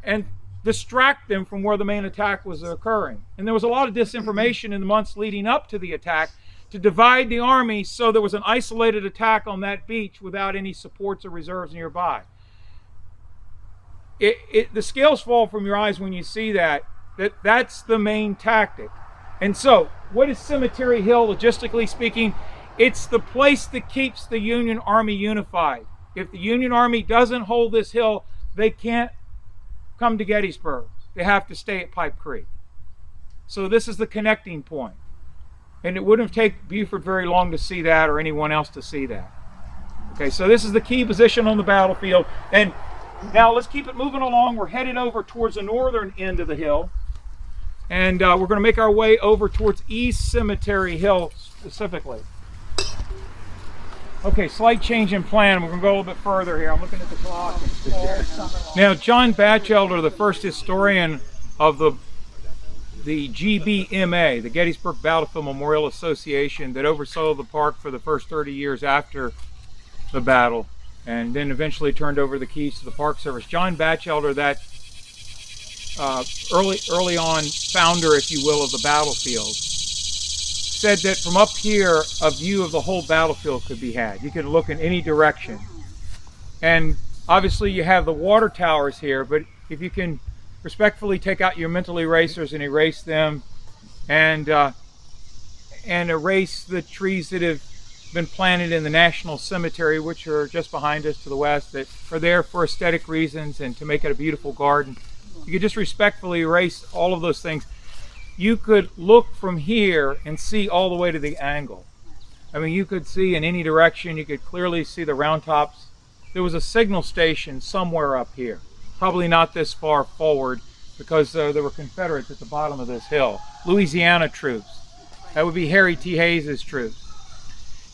and distract them from where the main attack was occurring. And there was a lot of disinformation in the months leading up to the attack to divide the army so there was an isolated attack on that beach without any supports or reserves nearby. The scales fall from your eyes when you see that's the main tactic. And so, what is Cemetery Hill, logistically speaking? It's the place that keeps the Union Army unified. If the Union Army doesn't hold this hill, they can't come to Gettysburg. They have to stay at Pipe Creek. So this is the connecting point. And it wouldn't have taken Buford very long to see that, or anyone else to see that. Okay, so this is the key position on the battlefield. And now let's keep it moving along. We're headed over towards the northern end of the hill. And we're going to make our way over towards East Cemetery Hill specifically. Okay, slight change in plan. We're going to go a little bit further here. I'm looking at the clock. Now, John Batchelder, the first historian of the GBMA, the Gettysburg Battlefield Memorial Association, that oversaw the park for the first 30 years after the battle, and then eventually turned over the keys to the Park Service. John Batchelder, that early on founder, if you will, of the battlefield, said that from up here a view of the whole battlefield could be had. You could look in any direction. And obviously you have the water towers here, but if you can respectfully take out your mental erasers and erase them, and erase the trees that have been planted in the National Cemetery, which are just behind us to the west, that are there for aesthetic reasons and to make it a beautiful garden. You could just respectfully erase all of those things. You could look from here and see all the way to the angle. I mean, you could see in any direction. You could clearly see the round tops. There was a signal station somewhere up here, probably not this far forward, because there were Confederates at the bottom of this hill. Louisiana troops. That would be Harry T. Hayes' troops.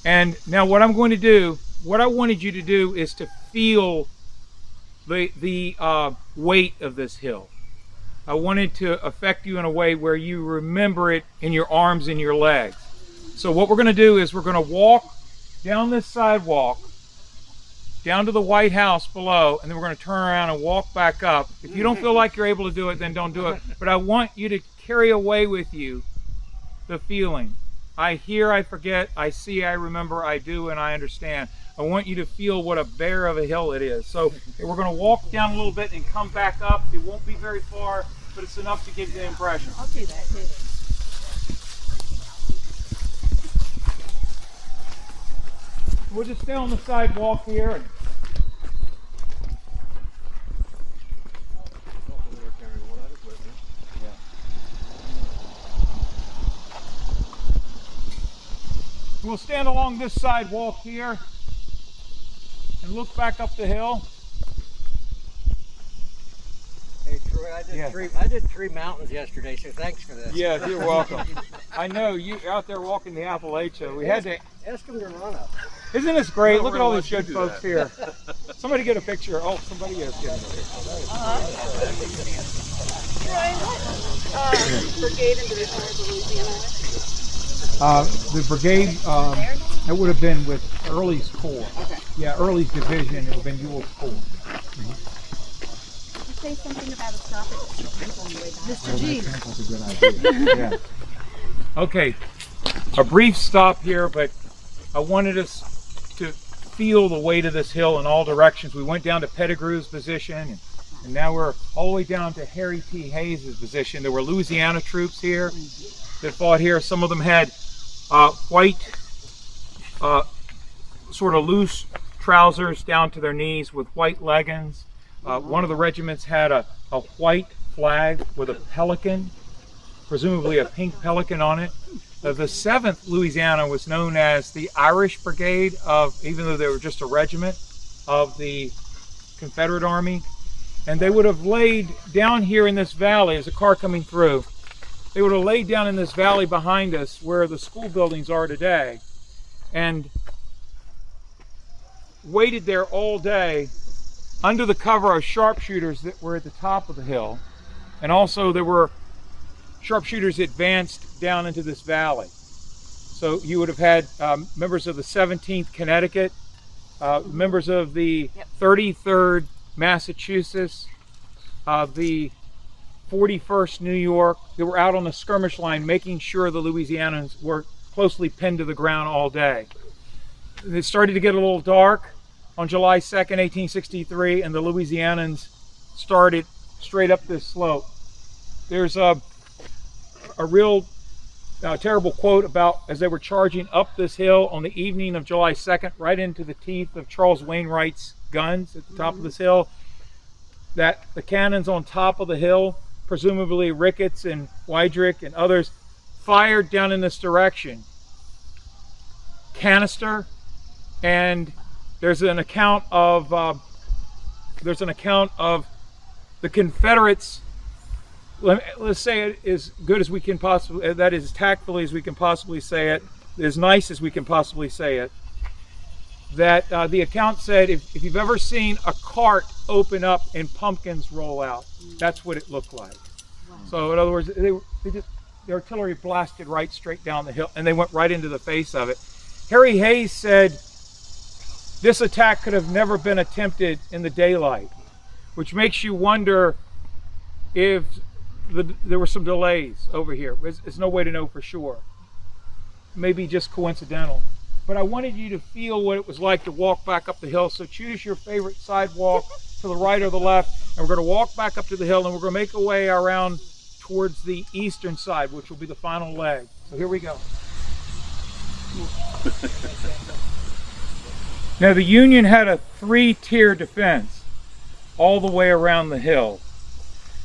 And now what I'm going to do, what I wanted you to do, is to feel the weight of this hill. I wanted to affect you in a way where you remember it in your arms and your legs. So what we're going to do is we're going to walk down this sidewalk, down to the White House below, and then we're going to turn around and walk back up. If you don't feel like you're able to do it, then don't do it. But I want you to carry away with you the feeling. I hear, I forget, I see, I remember, I do, and I understand. I want you to feel what a bear of a hill it is. So we're going to walk down a little bit and come back up. It won't be very far, but it's enough to give you the impression. I'll do that too. We'll just stay on the sidewalk here. We'll stand along this sidewalk here and look back up the hill. Hey Troy, I did three mountains yesterday, so thanks for this. Yeah, you're welcome. I know you're out there walking the Appalachia. We had to ask them to run up. Isn't this great? Look at all these good folks here. Somebody get a picture. Oh, somebody is getting a picture. Troy, what brigade and division are the Louisiana? The brigade, it would have been with Early's Corps. Okay. Yeah, Early's division, it would have been Ewell's Corps. Did you say something about a stop at the on the way back? Mr. G. That's a good idea. Yeah. Okay, a brief stop here, but I wanted us to feel the weight of this hill in all directions. We went down to Pettigrew's position, and now we're all the way down to Harry T. Hayes' position. There were Louisiana troops here that fought here. Some of them had white, sort of loose trousers down to their knees with white leggings. One of the regiments had a white flag with a pelican, presumably a pink pelican on it. The 7th Louisiana was known as the Irish Brigade, even though they were just a regiment of the Confederate Army. And they would have laid down here in this valley. There's a car coming through. They would have laid down in this valley behind us where the school buildings are today and waited there all day under the cover of sharpshooters that were at the top of the hill. And also there were sharpshooters advanced down into this valley. So you would have had members of the 17th Connecticut, members of the 33rd Massachusetts, the 41st New York. They were out on the skirmish line making sure the Louisianans were closely pinned to the ground all day. It started to get a little dark on July 2nd, 1863, and the Louisianans started straight up this slope. There's a real terrible quote about as they were charging up this hill on the evening of July 2nd, right into the teeth of Charles Wainwright's guns at the top of this hill, that the cannons on top of the hill, presumably Ricketts and Weidrick and others, fired down in this direction. Canister, and there's an account of the Confederates. Let's say it as good as we can possibly, that is, tactfully as we can possibly say it, as nice as we can possibly say it, that the account said if you've ever seen a cart open up and pumpkins roll out, that's what it looked like. Wow. So in other words, the artillery blasted right straight down the hill, and they went right into the face of it. Harry Hayes said this attack could have never been attempted in the daylight, which makes you wonder if there were some delays over here. There's no way to know for sure. Maybe just coincidental. But I wanted you to feel what it was like to walk back up the hill. So choose your favorite sidewalk to the right or the left, and we're going to walk back up to the hill, and we're going to make our way around towards the eastern side, which will be the final leg. So here we go. Now the Union had a 3-tier defense all the way around the hill.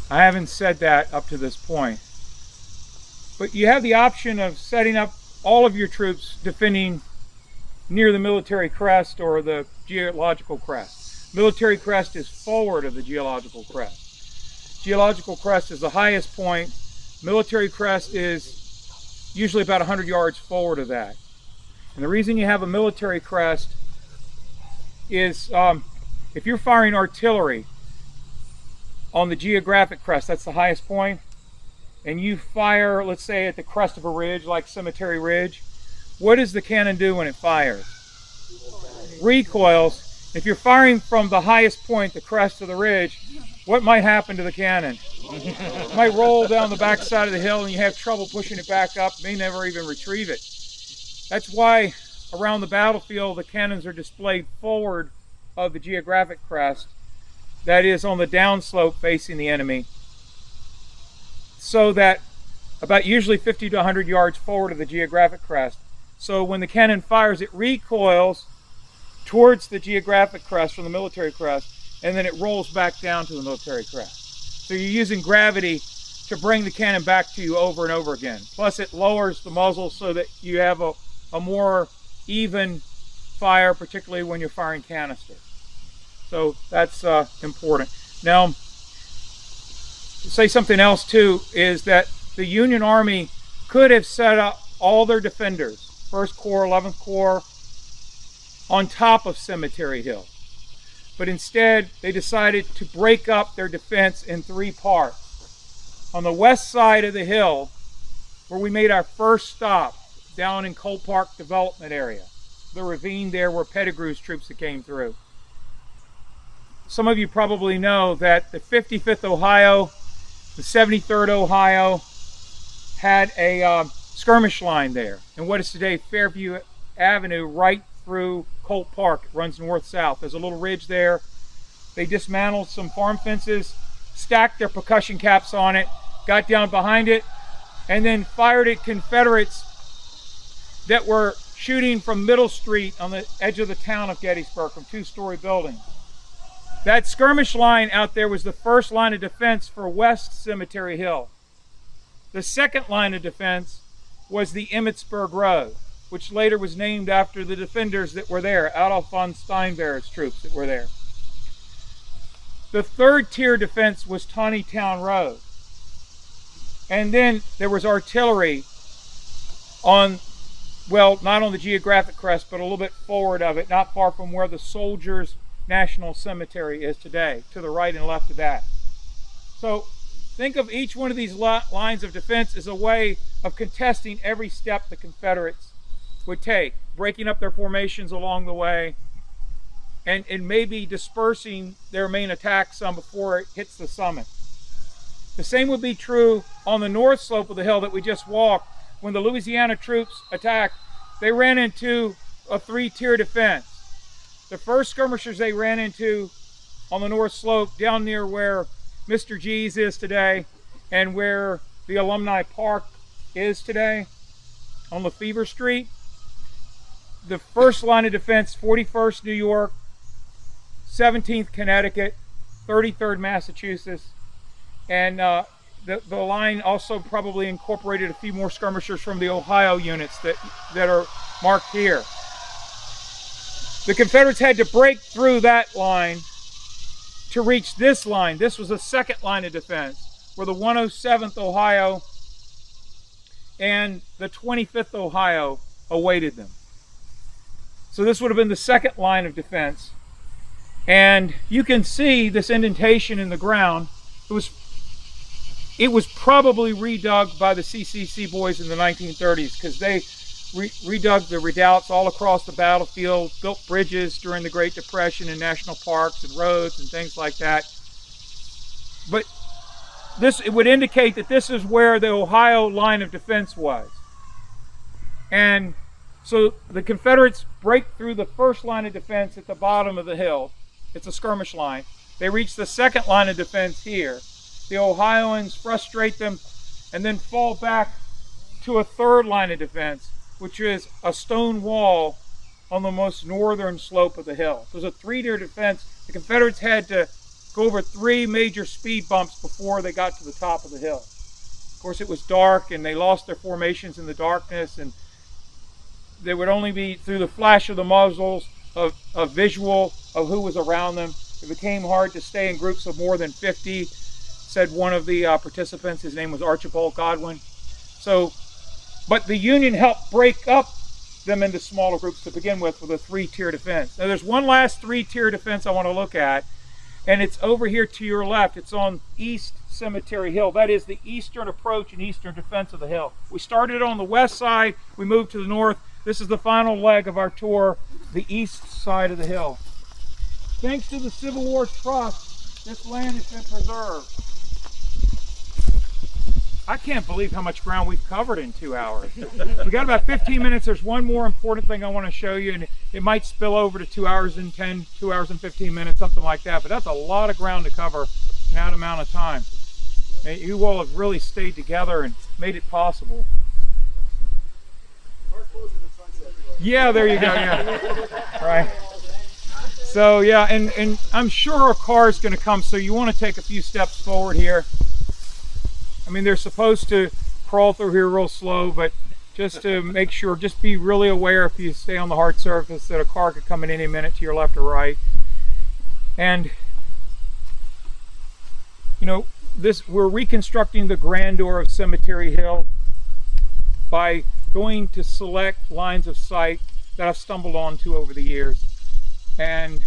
I haven't said that up to this point. But you have the option of setting up all of your troops defending near the military crest or the geological crest. Military crest is forward of the geological crest. Geological crest is the highest point. Military crest is usually about 100 yards forward of that. And the reason you have a military crest is if you're firing artillery on the geographic crest, that's the highest point, and you fire, let's say, at the crest of a ridge like Cemetery Ridge, what does the cannon do when it fires? Recoils. If you're firing from the highest point, the crest of the ridge, what might happen to the cannon? It might roll down the back side of the hill and you have trouble pushing it back up, may never even retrieve it. That's why around the battlefield the cannons are displayed forward of the geographic crest, that is on the downslope facing the enemy, so that about usually 50 to 100 yards forward of the geographic crest. So when the cannon fires, it recoils towards the geographic crest from the military crest, and then it rolls back down to the military crest. So you're using gravity to bring the cannon back to you over and over again. Plus it lowers the muzzle so that you have a more even fire, particularly when you're firing canister. So that's important. Now, to say something else too is that the Union Army could have set up all their defenders, 1st Corps, 11th Corps, on top of Cemetery Hill. But instead, they decided to break up their defense in 3 parts. On the west side of the hill, where we made our first stop, down in Cole Park Development Area, the ravine there where Pettigrew's troops that came through. Some of you probably know that the 55th Ohio, the 73rd Ohio had a skirmish line there. And what is today Fairview Avenue, right through Colt Park. It runs north-south. There's a little ridge there. They dismantled some farm fences, stacked their percussion caps on it, got down behind it, and then fired at Confederates that were shooting from Middle Street on the edge of the town of Gettysburg from 2-story buildings. That skirmish line out there was the first line of defense for West Cemetery Hill. The second line of defense was the Emmitsburg Road, which later was named after the defenders that were there, Adolph von Steinwehr's troops that were there. The third tier defense was Taneytown Road. And then there was artillery on, well, not on the geographic crest, but a little bit forward of it, not far from where the Soldiers National Cemetery is today, to the right and left of that. So think of each one of these lines of defense as a way of contesting every step the Confederates would take, breaking up their formations along the way, and maybe dispersing their main attack some before it hits the summit. The same would be true on the north slope of the hill that we just walked. When the Louisiana troops attacked, they ran into a three-tier defense. The first skirmishers they ran into on the north slope, down near where Mr. G's is today and where the Alumni Park is today on Lefevre Street. The first line of defense, 41st New York, 17th Connecticut, 33rd Massachusetts, and the line also probably incorporated a few more skirmishers from the Ohio units that are marked here. The Confederates had to break through that line to reach this line. This was the second line of defense, where the 107th Ohio and the 25th Ohio awaited them. So this would have been the second line of defense. And you can see this indentation in the ground. It was probably redug by the CCC boys in the 1930s, because they redug the redoubts all across the battlefield, built bridges during the Great Depression in national parks and roads and things like that. But it would indicate that this is where the Ohio line of defense was. And so the Confederates break through the first line of defense at the bottom of the hill. It's a skirmish line. They reach the second line of defense here. The Ohioans frustrate them and then fall back to a third line of defense, which is a stone wall on the most northern slope of the hill. It was a three-tier defense. The Confederates had to go over 3 major speed bumps before they got to the top of the hill. Of course, it was dark, and they lost their formations in the darkness, and they would only be through the flash of the muzzles a visual of who was around them. It became hard to stay in groups of more than 50, said one of the participants. His name was Archibald Godwin. But the Union helped break up them into smaller groups to begin with a three-tier defense. Now there's one last three-tier defense I want to look at, and it's over here to your left. It's on East Cemetery Hill. That is the eastern approach and eastern defense of the hill. We started on the west side, we moved to the north. This is the final leg of our tour, the east side of the hill. Thanks to the Civil War Trust, this land has been preserved. I can't believe how much ground we've covered in 2 hours. We got about 15 minutes. There's one more important thing I want to show you, and it might spill over to 2 hours and 10, 2 hours and 15 minutes, something like that. But that's a lot of ground to cover in that amount of time. And you all have really stayed together and made it possible. Yeah, there you go. Yeah, right. So yeah, and I'm sure a car is going to come. So you want to take a few steps forward here. I mean, they're supposed to crawl through here real slow, but just to make sure, just be really aware if you stay on the hard surface that a car could come in any minute to your left or right. And you know, we're reconstructing the grandeur of Cemetery Hill by going to select lines of sight that I've stumbled onto over the years and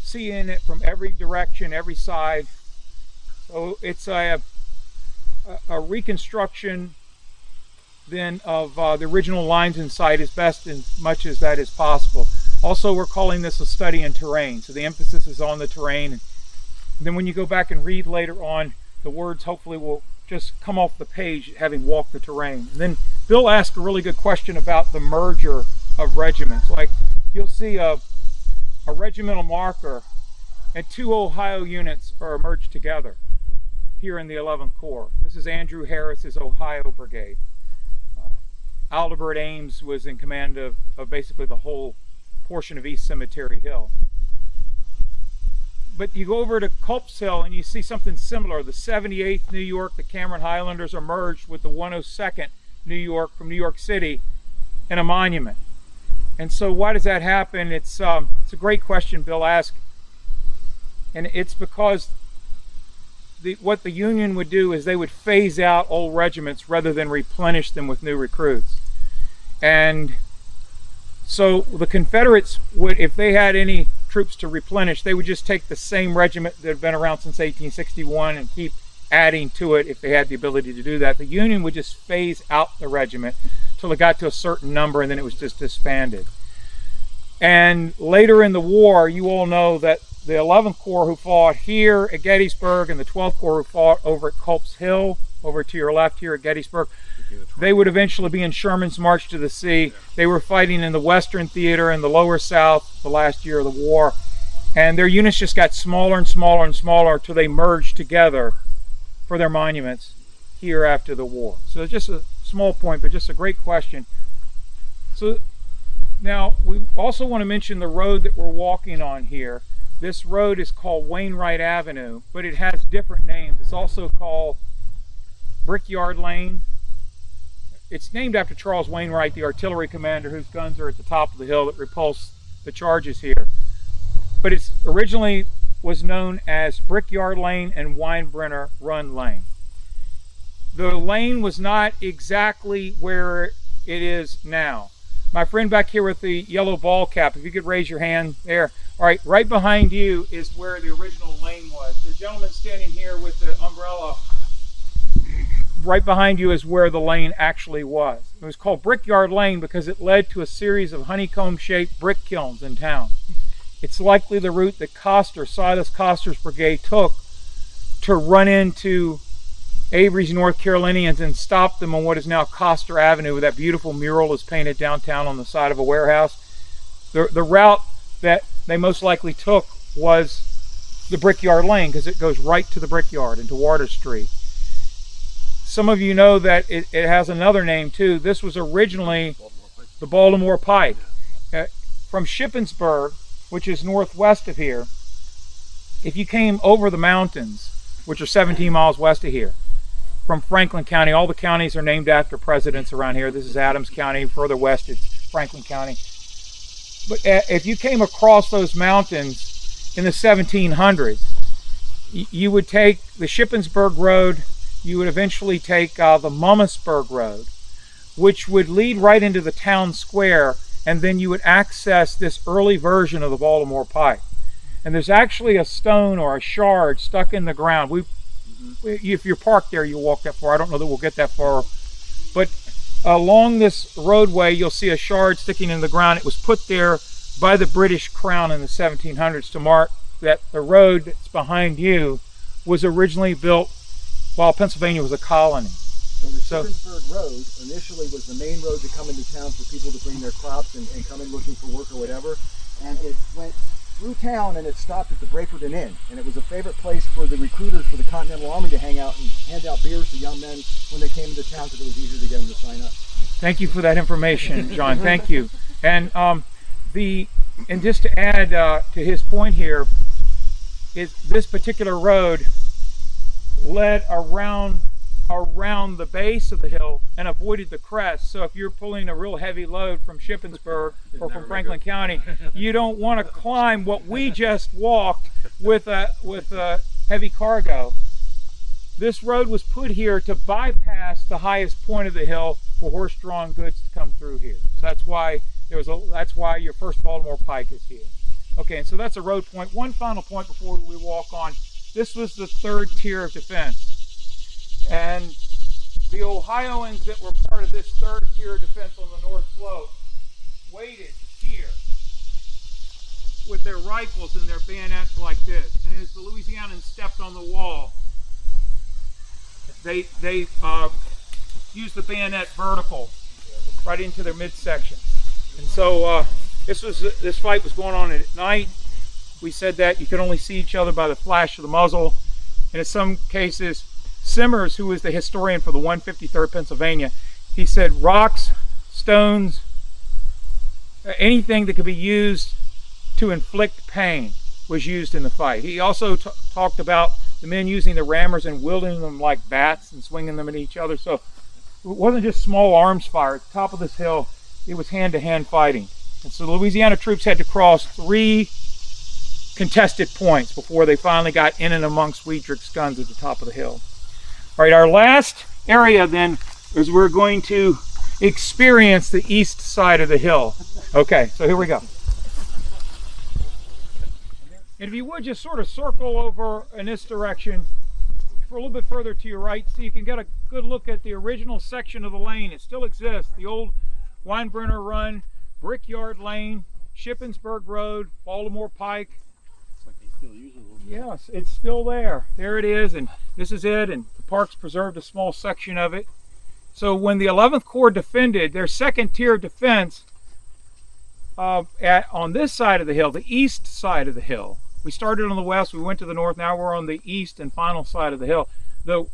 seeing it from every direction, every side. So it's a reconstruction then of the original lines in sight as best as much as that is possible. Also, we're calling this a study in terrain, so the emphasis is on the terrain. And then when you go back and read later on, the words hopefully will just come off the page having walked the terrain. And then Bill asked a really good question about the merger of regiments. Like, you'll see a regimental marker and 2 Ohio units are merged together here in the 11th Corps. This is Andrew Harris's Ohio Brigade. Aldebert Ames was in command of basically the whole portion of East Cemetery Hill. But you go over to Culp's Hill and you see something similar. The 78th New York, the Cameron Highlanders are merged with the 102nd New York from New York City in a monument. And so why does that happen? It's a great question Bill asked. And it's because what the Union would do is they would phase out old regiments rather than replenish them with new recruits. And so the Confederates would, if they had any troops to replenish, they would just take the same regiment that had been around since 1861 and keep adding to it if they had the ability to do that. The Union would just phase out the regiment till it got to a certain number, and then it was just disbanded. And later in the war, you all know that the 11th Corps who fought here at Gettysburg and the 12th Corps who fought over at Culp's Hill, over to your left here at Gettysburg, they would eventually be in Sherman's March to the Sea. They were fighting in the Western Theater in the Lower South the last year of the war. And their units just got smaller and smaller and smaller until they merged together for their monuments here after the war. So it's just a small point, but just a great question. So now we also want to mention the road that we're walking on here. This road is called Wainwright Avenue, but it has different names. It's also called Brickyard Lane. It's named after Charles Wainwright, the artillery commander whose guns are at the top of the hill that repulsed the charges here. But it originally was known as Brickyard Lane and Weinbrenner Run Lane. The lane was not exactly where it is now. My friend back here with the yellow ball cap, if you could raise your hand there. All right, right behind you is where the original lane was. The gentleman standing here with the umbrella, right behind you is where the lane actually was. It was called Brickyard Lane because it led to a series of honeycomb-shaped brick kilns in town. It's likely the route that Silas Coster's brigade took to run into Avery's North Carolinians and stop them on what is now Coster Avenue, where that beautiful mural is painted downtown on the side of a warehouse. The route that they most likely took was the Brickyard Lane because it goes right to the Brickyard into Water Street. Some of you know that it has another name too. This was originally the Baltimore Pike. From Shippensburg, which is northwest of here, if you came over the mountains, which are 17 miles west of here, from Franklin County, all the counties are named after presidents around here. This is Adams County. Further west, it's Franklin County. But if you came across those mountains in the 1700s, you would take the Shippensburg Road, you would eventually take the Mummasburg Road, which would lead right into the town square, and then you would access this early version of the Baltimore Pike. And there's actually a stone or a shard stuck in the ground. If you're parked there, you'll walk that far. I don't know that we'll get that far. But along this roadway, you'll see a shard sticking in the ground. It was put there by the British Crown in the 1700s to mark that the road that's behind you was originally built while Pennsylvania was a colony. So the Shippensburg Road initially was the main road to come into town for people to bring their crops and come in looking for work or whatever. And it went through town and it stopped at the Braferton Inn. And it was a favorite place for the recruiters for the Continental Army to hang out and hand out beers to young men when they came into town because it was easier to get them to sign up. Thank you for that information, John. Thank you. And just to add to his point here, is this particular road led around the base of the hill and avoided the crest. So if you're pulling a real heavy load from Shippensburg or from Franklin County, you don't want to climb what we just walked with a heavy cargo. This road was put here to bypass the highest point of the hill for horse-drawn goods to come through here. So that's why your first Baltimore Pike is here. Okay, and so that's a road point. One final point before we walk on. This was the third tier of defense. And the Ohioans that were part of this third tier of defense on the North Slope waited here with their rifles and their bayonets like this. And as the Louisianans stepped on the wall, they used the bayonet vertical right into their midsection. And so this fight was going on at night. We said that you could only see each other by the flash of the muzzle. And in some cases, Simmers, who was the historian for the 153rd Pennsylvania, he said rocks, stones, anything that could be used to inflict pain was used in the fight. He also talked about the men using the rammers and wielding them like bats and swinging them at each other. So it wasn't just small arms fire. At the top of this hill, it was hand-to-hand fighting. And so the Louisiana troops had to cross 3 contested points before they finally got in and amongst Weidrich's guns at the top of the hill. All right, our last area then is we're going to experience the east side of the hill. Okay, so here we go. And if you would just sort of circle over in this direction for a little bit further to your right so you can get a good look at the original section of the lane. It still exists. The old Weinbrenner Run, Brickyard Lane, Shippensburg Road, Baltimore Pike. It's like they still use it a little bit. Yes, it's still there. There it is, and this is it, and the park's preserved a small section of it. So when the 11th Corps defended their second tier of defense on this side of the hill, the east side of the hill, we started on the west, we went to the north, now we're on the east and final side of the hill. The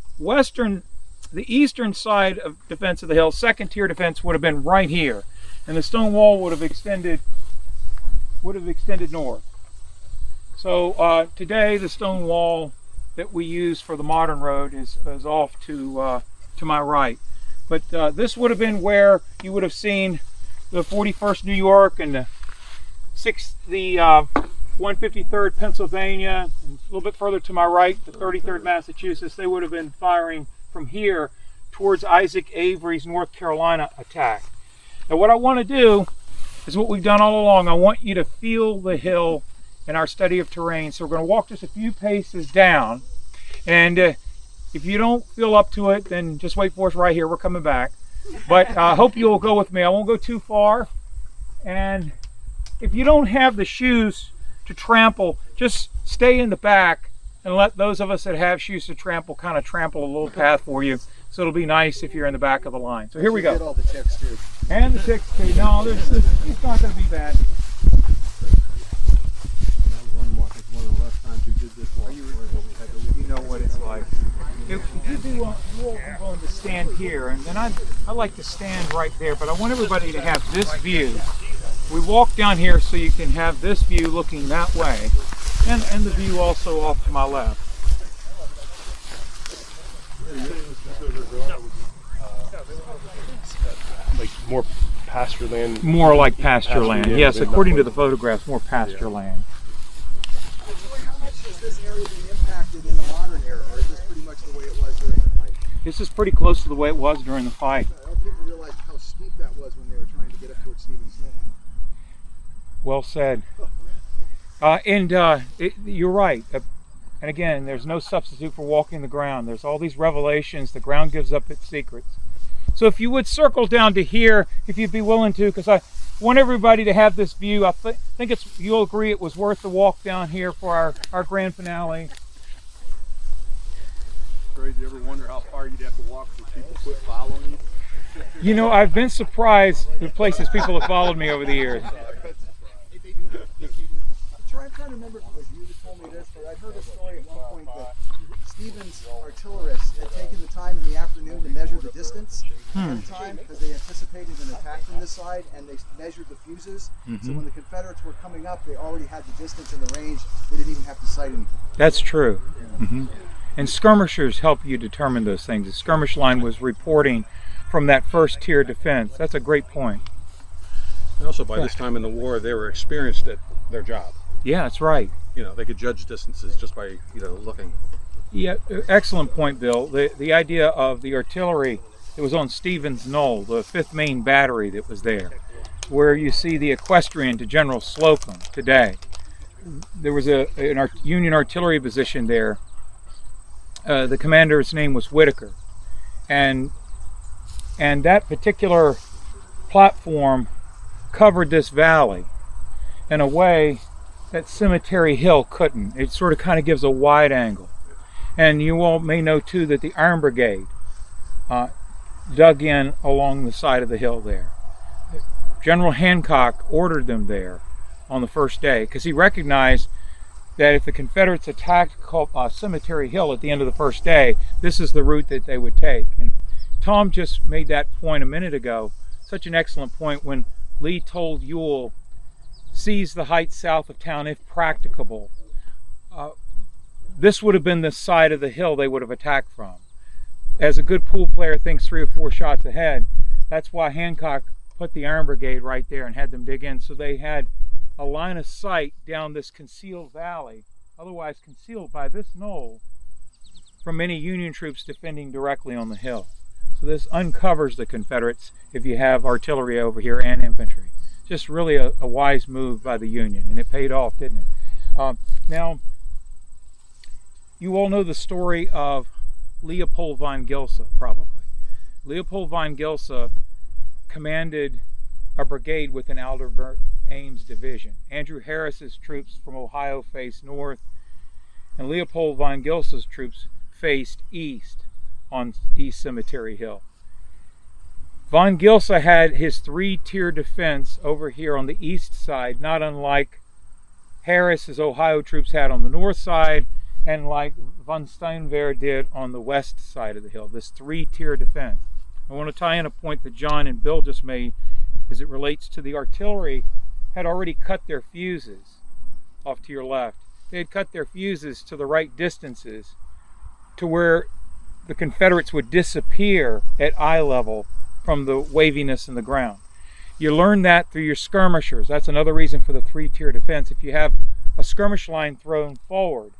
eastern side of defense of the hill, second tier defense, would have been right here, and the stone wall would have extended north. So today the stone wall that we use for the modern road is off to my right. But this would have been where you would have seen the 41st New York and the 153rd Pennsylvania, and a little bit further to my right, the 33rd Massachusetts. They would have been firing from here towards Isaac Avery's North Carolina attack. Now what I want to do is what we've done all along. I want you to feel the hill in our study of terrain. So we're going to walk just a few paces down, and if you don't feel up to it, then just wait for us right here. We're coming back. But I hope you'll go with me. I won't go too far. And if you don't have the shoes to trample, just stay in the back and let those of us that have shoes to trample kind of trample a little path for you. So it'll be nice if you're in the back of the line. So here we go. Get all the ticks too. And the ticks too. No, it's not going to be bad. One of the last times you did this walk. You know what it's like. If you do want, you're willing to stand here, and then I like to stand right there, but I want everybody to have this view. We walk down here so you can have this view looking that way, and the view also off to my left. Like more pasture land? More like pasture land, yeah, yes, maybe according not to the photographs, more pasture land. How much has this area been impacted in the modern era, or is this pretty much the way it was during the fight? This is pretty close to the way it was during the fight. I don't think people realize how steep that was when they were trying to get up towards Stevens Hill. Well said. You're right. And again, there's no substitute for walking the ground. There's all these revelations. The ground gives up its secrets. So if you would circle down to here, if you'd be willing to, because I want everybody to have this view. I think you'll agree it was worth the walk down here for our grand finale. Did you ever wonder how far you'd have to walk for people to quit following you? You know, I've been surprised the places people have followed me over the years. I'm trying to remember if it was you that told me this, but I'd heard a story at one point that Stevens' artillerists had taken the time in the afternoon to measure the distance ahead of time because they anticipated an attack from this side, and they measured the fuses. So when the Confederates were coming up, they already had the distance and the range. They didn't even have to sight anything. That's true. And skirmishers help you determine those things. The skirmish line was reporting from that first tier defense. That's a great point. And also by this time in the war, they were experienced at their job. Yeah, that's right. You know, they could judge distances just by, looking. Yeah, excellent point, Bill. The idea of the artillery that was on Stevens Knoll, the 5th Maine Battery that was there, where you see the equestrian to General Slocum today. There was a Union artillery position there. The commander's name was Whitaker, and that particular platform covered this valley in a way that Cemetery Hill couldn't. It sort of kind of gives a wide angle. And you all may know too that the Iron Brigade dug in along the side of the hill there. General Hancock ordered them there on the first day because he recognized that if the Confederates attacked Cemetery Hill at the end of the first day, this is the route that they would take. And Tom just made that point a minute ago, such an excellent point, when Lee told Ewell, seize the heights south of town if practicable. This would have been the side of the hill they would have attacked from. As a good pool player thinks 3 or 4 shots ahead, that's why Hancock put the Iron Brigade right there and had them dig in, so they had a line of sight down this concealed valley, otherwise concealed by this knoll, from any Union troops defending directly on the hill. So this uncovers the Confederates if you have artillery over here and infantry. Just really a wise move by the Union, and it paid off, didn't it? Now, you all know the story of Leopold von Gilsa, probably. Leopold von Gilsa commanded a brigade within Albert Ames division. Andrew Harris's troops from Ohio faced north, and Leopold von Gilsa's troops faced east on East Cemetery Hill. Von Gilsa had his three-tier defense over here on the east side, not unlike Harris's Ohio troops had on the north side, and like von Steinwehr did on the west side of the hill, this three-tier defense. I want to tie in a point that John and Bill just made as it relates to the artillery had already cut their fuses off to your left. They had cut their fuses to the right distances to where the Confederates would disappear at eye level from the waviness in the ground. You learn that through your skirmishers. That's another reason for the three-tier defense. If you have a skirmish line thrown forward,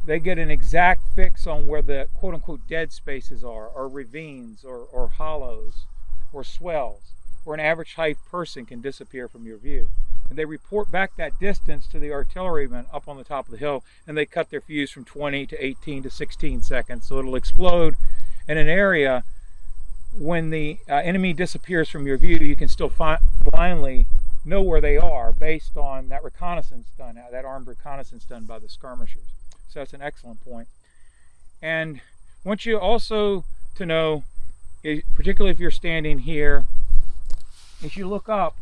they get an exact fix on where the quote-unquote dead spaces are, or ravines, or hollows, or swells, where an average height person can disappear from your view. And they report back that distance to the artillerymen up on the top of the hill, and they cut their fuse from 20 to 18 to 16 seconds, so it'll explode in an area. When the enemy disappears from your view, you can still blindly know where they are based on that reconnaissance done, that armed reconnaissance done by the skirmishers. So that's an excellent point. And I want you also to know, particularly if you're standing here, as you look up,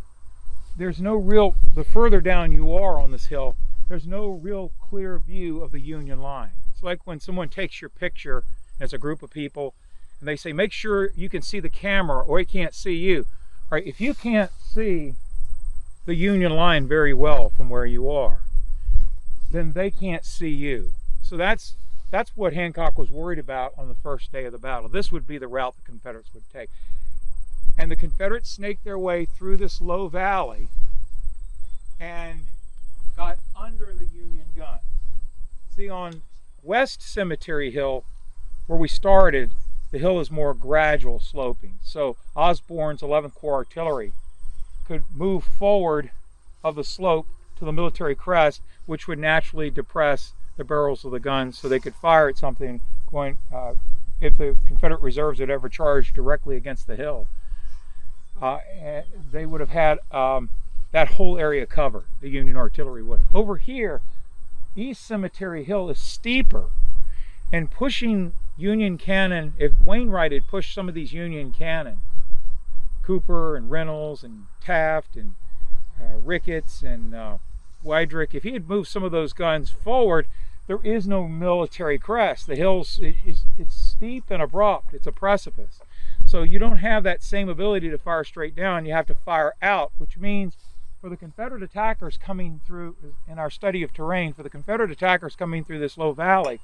there's no real, the further down you are on this hill, there's no real clear view of the Union line. It's like when someone takes your picture as a group of people, and they say, make sure you can see the camera or it can't see you. All right, if you can't see the Union line very well from where you are, then they can't see you. So that's what Hancock was worried about on the first day of the battle. This would be the route the Confederates would take. And the Confederates snaked their way through this low valley and got under the Union guns. See, on West Cemetery Hill, where we started, the hill is more gradual sloping. So Osborne's 11th Corps Artillery could move forward of the slope to the military crest, which would naturally depress the barrels of the guns so they could fire at something going, if the Confederate reserves had ever charged directly against the hill. They would have had that whole area covered, the Union artillery would. Over here, East Cemetery Hill is steeper, and pushing Union cannon, if Wainwright had pushed some of these Union cannon, Cooper and Reynolds and Taft and Ricketts and Weidrick, if he had moved some of those guns forward, there is no military crest. The hill's, it's steep and abrupt. It's a precipice. So you don't have that same ability to fire straight down. You have to fire out, which means for the Confederate attackers coming through, in our study of terrain, for the Confederate attackers coming through this low valley,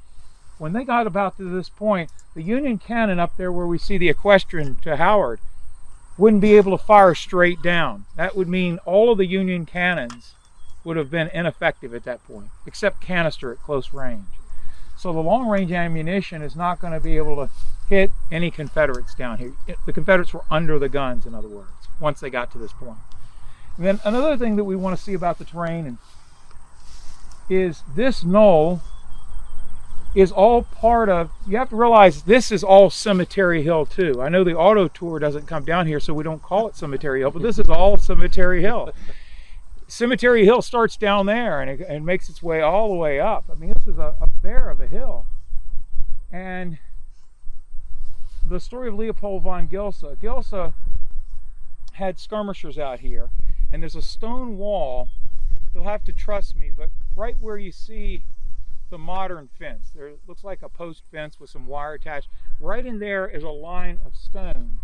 when they got about to this point, the Union cannon up there where we see the equestrian to Howard wouldn't be able to fire straight down. That would mean all of the Union cannons would have been ineffective at that point, except canister at close range. So the long-range ammunition is not going to be able to hit any Confederates down here. The Confederates were under the guns, in other words, once they got to this point. And then another thing that we want to see about the terrain is this knoll is all part of, you have to realize this is all Cemetery Hill too. I know the auto tour doesn't come down here, so we don't call it Cemetery Hill, but this is all Cemetery Hill. Cemetery Hill starts down there and makes its way all the way up. I mean, this is a bear of a hill. And the story of Leopold von Gilsa. Gilsa had skirmishers out here, and there's a stone wall. You'll have to trust me, but right where you see the modern fence, there looks like a post fence with some wire attached. Right in there is a line of stone,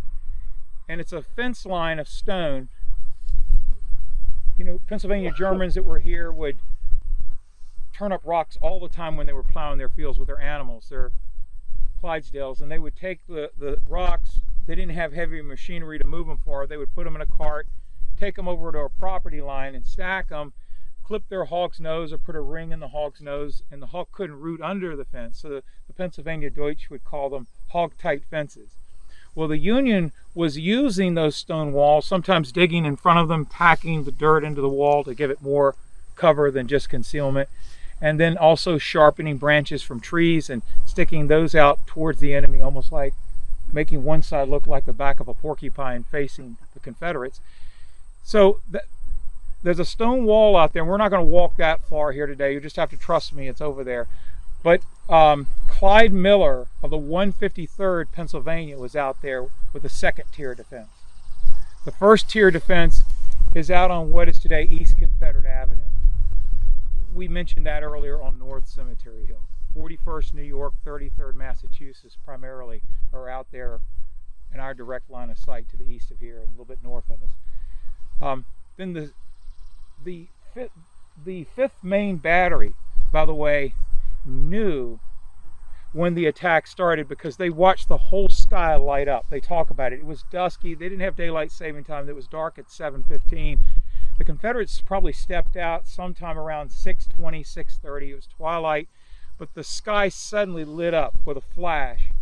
and it's a fence line of stone. You know, Pennsylvania Germans that were here would turn up rocks all the time when they were plowing their fields with their animals, their Clydesdales, and they would take the rocks. They didn't have heavy machinery to move them for. They would put them in a cart, take them over to a property line and stack them, clip their hog's nose or put a ring in the hog's nose, and the hog couldn't root under the fence. So the Pennsylvania Deutsch would call them hog-tight fences. Well, the Union was using those stone walls, sometimes digging in front of them, packing the dirt into the wall to give it more cover than just concealment. and then also sharpening branches from trees and sticking those out towards the enemy, almost like making one side look like the back of a porcupine facing the Confederates. So there's a stone wall out there, and we're not going to walk that far here today. You just have to trust me, it's over there. But Clyde Miller of the 153rd Pennsylvania was out there with a second tier defense. The first tier defense is out on what is today East Confederate Avenue. We mentioned that earlier on North Cemetery Hill. 41st New York, 33rd Massachusetts primarily are out there in our direct line of sight to the east of here and a little bit north of us. Then the 5th Maine Battery, by the way, knew when the attack started because they watched the whole sky light up. They talk about it. It was dusky. They didn't have daylight saving time. It was dark at 7:15. The Confederates probably stepped out sometime around 6:20, 6:30. It was twilight, but the sky suddenly lit up with a flash,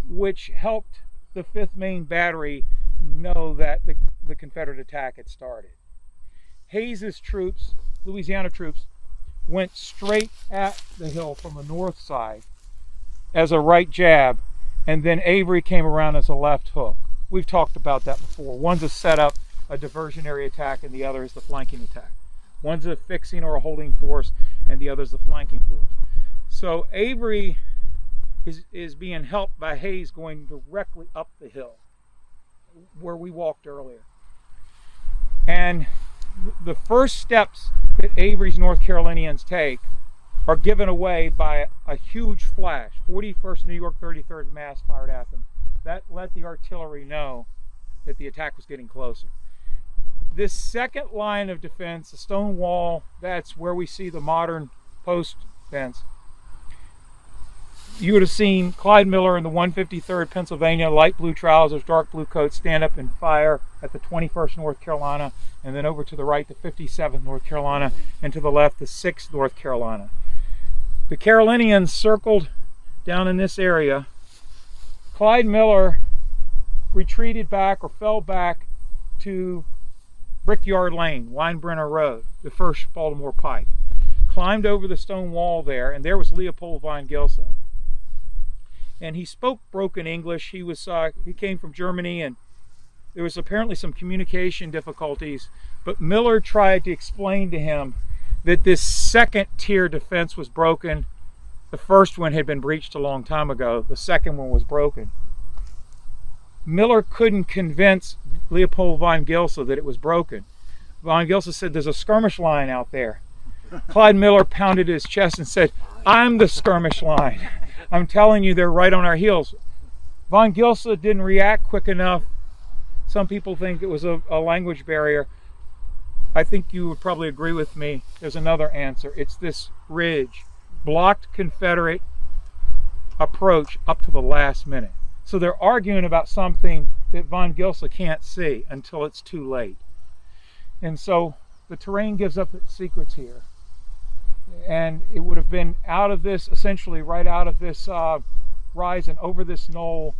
which helped the 5th Maine Battery know that the Confederate attack had started. Hayes's troops, Louisiana troops, went straight at the hill from the north side as a right jab, and then Avery came around as a left hook. We've talked about that before. One's a setup, a diversionary attack, and the other is the flanking attack. One's a fixing or a holding force, and the other is the flanking force. So Avery is being helped by Hayes going directly up the hill where we walked earlier. And the first steps that Avery's North Carolinians take are given away by a huge flash. 41st New York 33rd Mass fired at them. That let the artillery know that the attack was getting closer. This second line of defense, the stone wall, that's where we see the modern post fence. You would have seen Clyde Miller in the 153rd Pennsylvania, light blue trousers, dark blue coat, stand up and fire at the 21st North Carolina, and then over to the right, the 57th North Carolina, and to the left, the 6th North Carolina. The Carolinians circled down in this area. Clyde Miller retreated back or fell back to Brickyard Lane, Weinbrenner Road, the first Baltimore Pike. Climbed over the stone wall there, and there was Leopold von Gilsa. And he spoke broken English. He came from Germany, and there was apparently some communication difficulties. But Miller tried to explain to him that this second tier defense was broken. The first one had been breached a long time ago. The second one was broken. Miller couldn't convince Leopold von Gilsa that it was broken. Von Gilsa said, "There's a skirmish line out there." Clyde Miller pounded his chest and said, "I'm the skirmish line. I'm telling you, they're right on our heels." Von Gilsa didn't react quick enough. Some people think it was a language barrier. I think you would probably agree with me. There's another answer. It's this ridge. Blocked Confederate approach up to the last minute. So they're arguing about something that von Gilsa can't see until it's too late. And so the terrain gives up its secrets here. And it would have been out of this, essentially right out of this rise and over this knoll,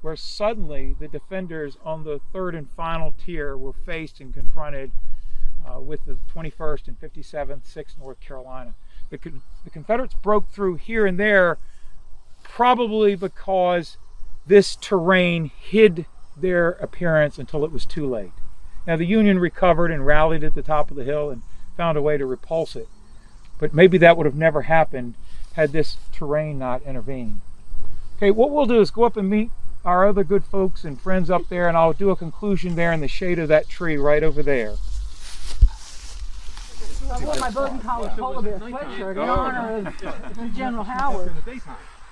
where suddenly the defenders on the third and final tier were faced and confronted with the 21st and 57th, 6th North Carolina. The Confederates broke through here and there, probably because this terrain hid their appearance until it was too late. Now the Union recovered and rallied at the top of the hill and found a way to repulse it. But maybe that would have never happened had this terrain not intervened. Okay, what we'll do is go up and meet our other good folks and friends up there, and I'll do a conclusion there in the shade of that tree right over there. I wore my Burton College polar bear sweatshirt in honor of General Howard,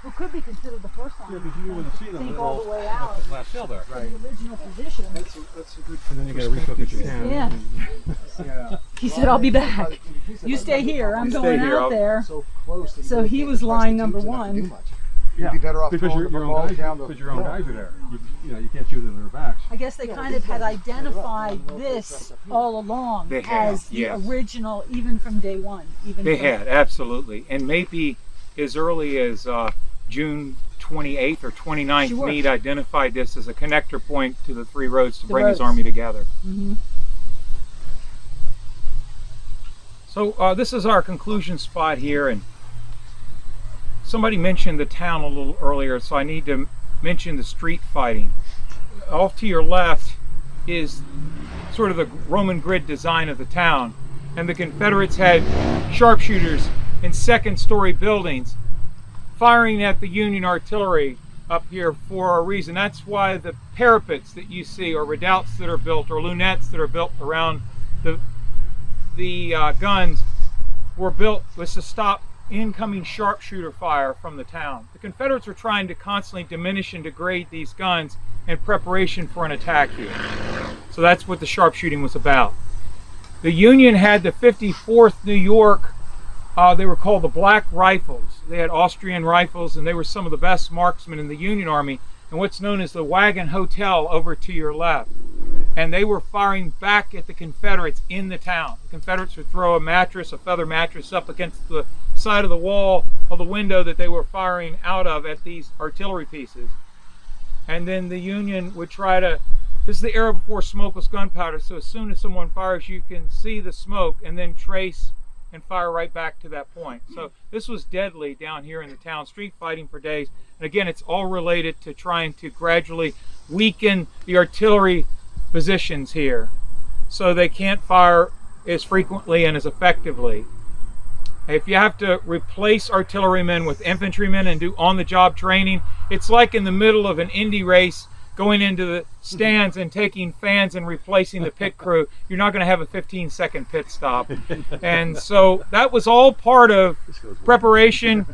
who could be considered the first line. Think all the way out. Still there. Right. The original position. That's a good. And then you got to refocus your hand. Yeah. Yeah. He said, "I'll be back. You stay here. I'm going out there." So close. that you So don't he get was the line press number tubes and have to do one. much. You'd be better off Because throwing your the own ball guys, down the because your own hill. guys are there. You can't shoot in their backs. I guess they kind of had identified this all along They had, as the yes. original, even from day one. They had, absolutely. And maybe as early as June 28th or 29th, Sure. Meade identified this as a connector point to the three roads to The bring his roads. army together. Mm-hmm. So this is our conclusion spot here, and somebody mentioned the town a little earlier, so I need to mention the street fighting. Off to your left is sort of the Roman grid design of the town, and the Confederates had sharpshooters in second-story buildings firing at the Union artillery up here for a reason. That's why the parapets that you see, or redoubts that are built, or lunettes that are built around the guns, were built was to stop incoming sharpshooter fire from the town. The Confederates were trying to constantly diminish and degrade these guns in preparation for an attack here. So that's what the sharpshooting was about. The Union had the 54th New York, they were called the Black Rifles. They had Austrian rifles, and they were some of the best marksmen in the Union Army, and what's known as the Wagon Hotel over to your left. And they were firing back at the Confederates in the town. The Confederates would throw a feather mattress up against the side of the wall of the window that they were firing out of at these artillery pieces. And then the Union would try to, this is the era before smokeless gunpowder, so as soon as someone fires, you can see the smoke and then trace and fire right back to that point. So this was deadly down here in the town, street fighting for days. And again, it's all related to trying to gradually weaken the artillery positions here so they can't fire as frequently and as effectively. If you have to replace artillerymen with infantrymen and do on-the-job training, it's like in the middle of an Indy race going into the stands and taking fans and replacing the pit crew. You're not going to have a 15-second pit stop. And so that was all part of preparation.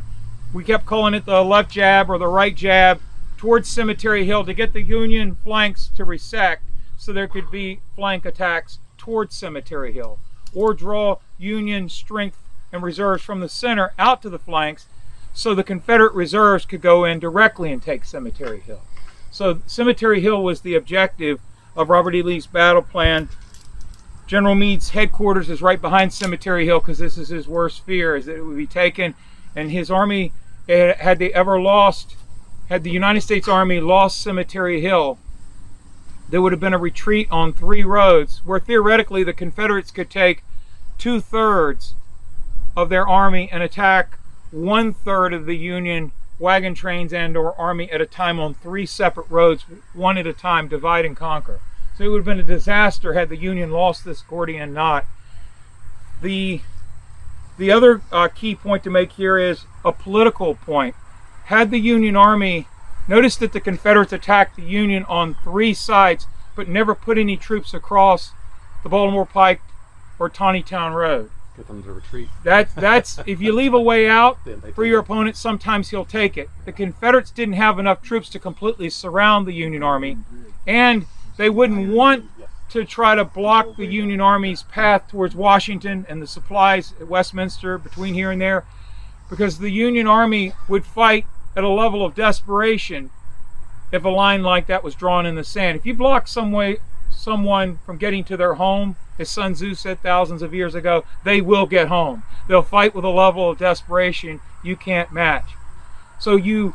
We kept calling it the left jab or the right jab towards Cemetery Hill to get the Union flanks to resect so there could be flank attacks towards Cemetery Hill, or draw Union strength and reserves from the center out to the flanks so the Confederate reserves could go in directly and take Cemetery Hill. So Cemetery Hill was the objective of Robert E. Lee's battle plan. General Meade's headquarters is right behind Cemetery Hill because this is his worst fear, is that it would be taken, and his army, had the United States Army lost Cemetery Hill, there would have been a retreat on 3 roads where theoretically the Confederates could take 2/3 of their army and attack 1/3 of the Union wagon trains and or army at a time on 3 separate roads, one at a time, divide and conquer. So it would have been a disaster had the Union lost this Gordian knot. The other key point to make here is a political point. Had the Union Army, notice that the Confederates attacked the Union on 3 sides, but never put any troops across the Baltimore Pike or Taneytown Road. Get them to retreat. That's if you leave a way out for your opponent, sometimes he'll take it. The Confederates didn't have enough troops to completely surround the Union Army, and they wouldn't want to try to block the Union Army's path towards Washington and the supplies at Westminster between here and there, because the Union Army would fight at a level of desperation if a line like that was drawn in the sand. If you block someone from getting to their home, as Sun Tzu said thousands of years ago, they will get home. They'll fight with a level of desperation you can't match. So you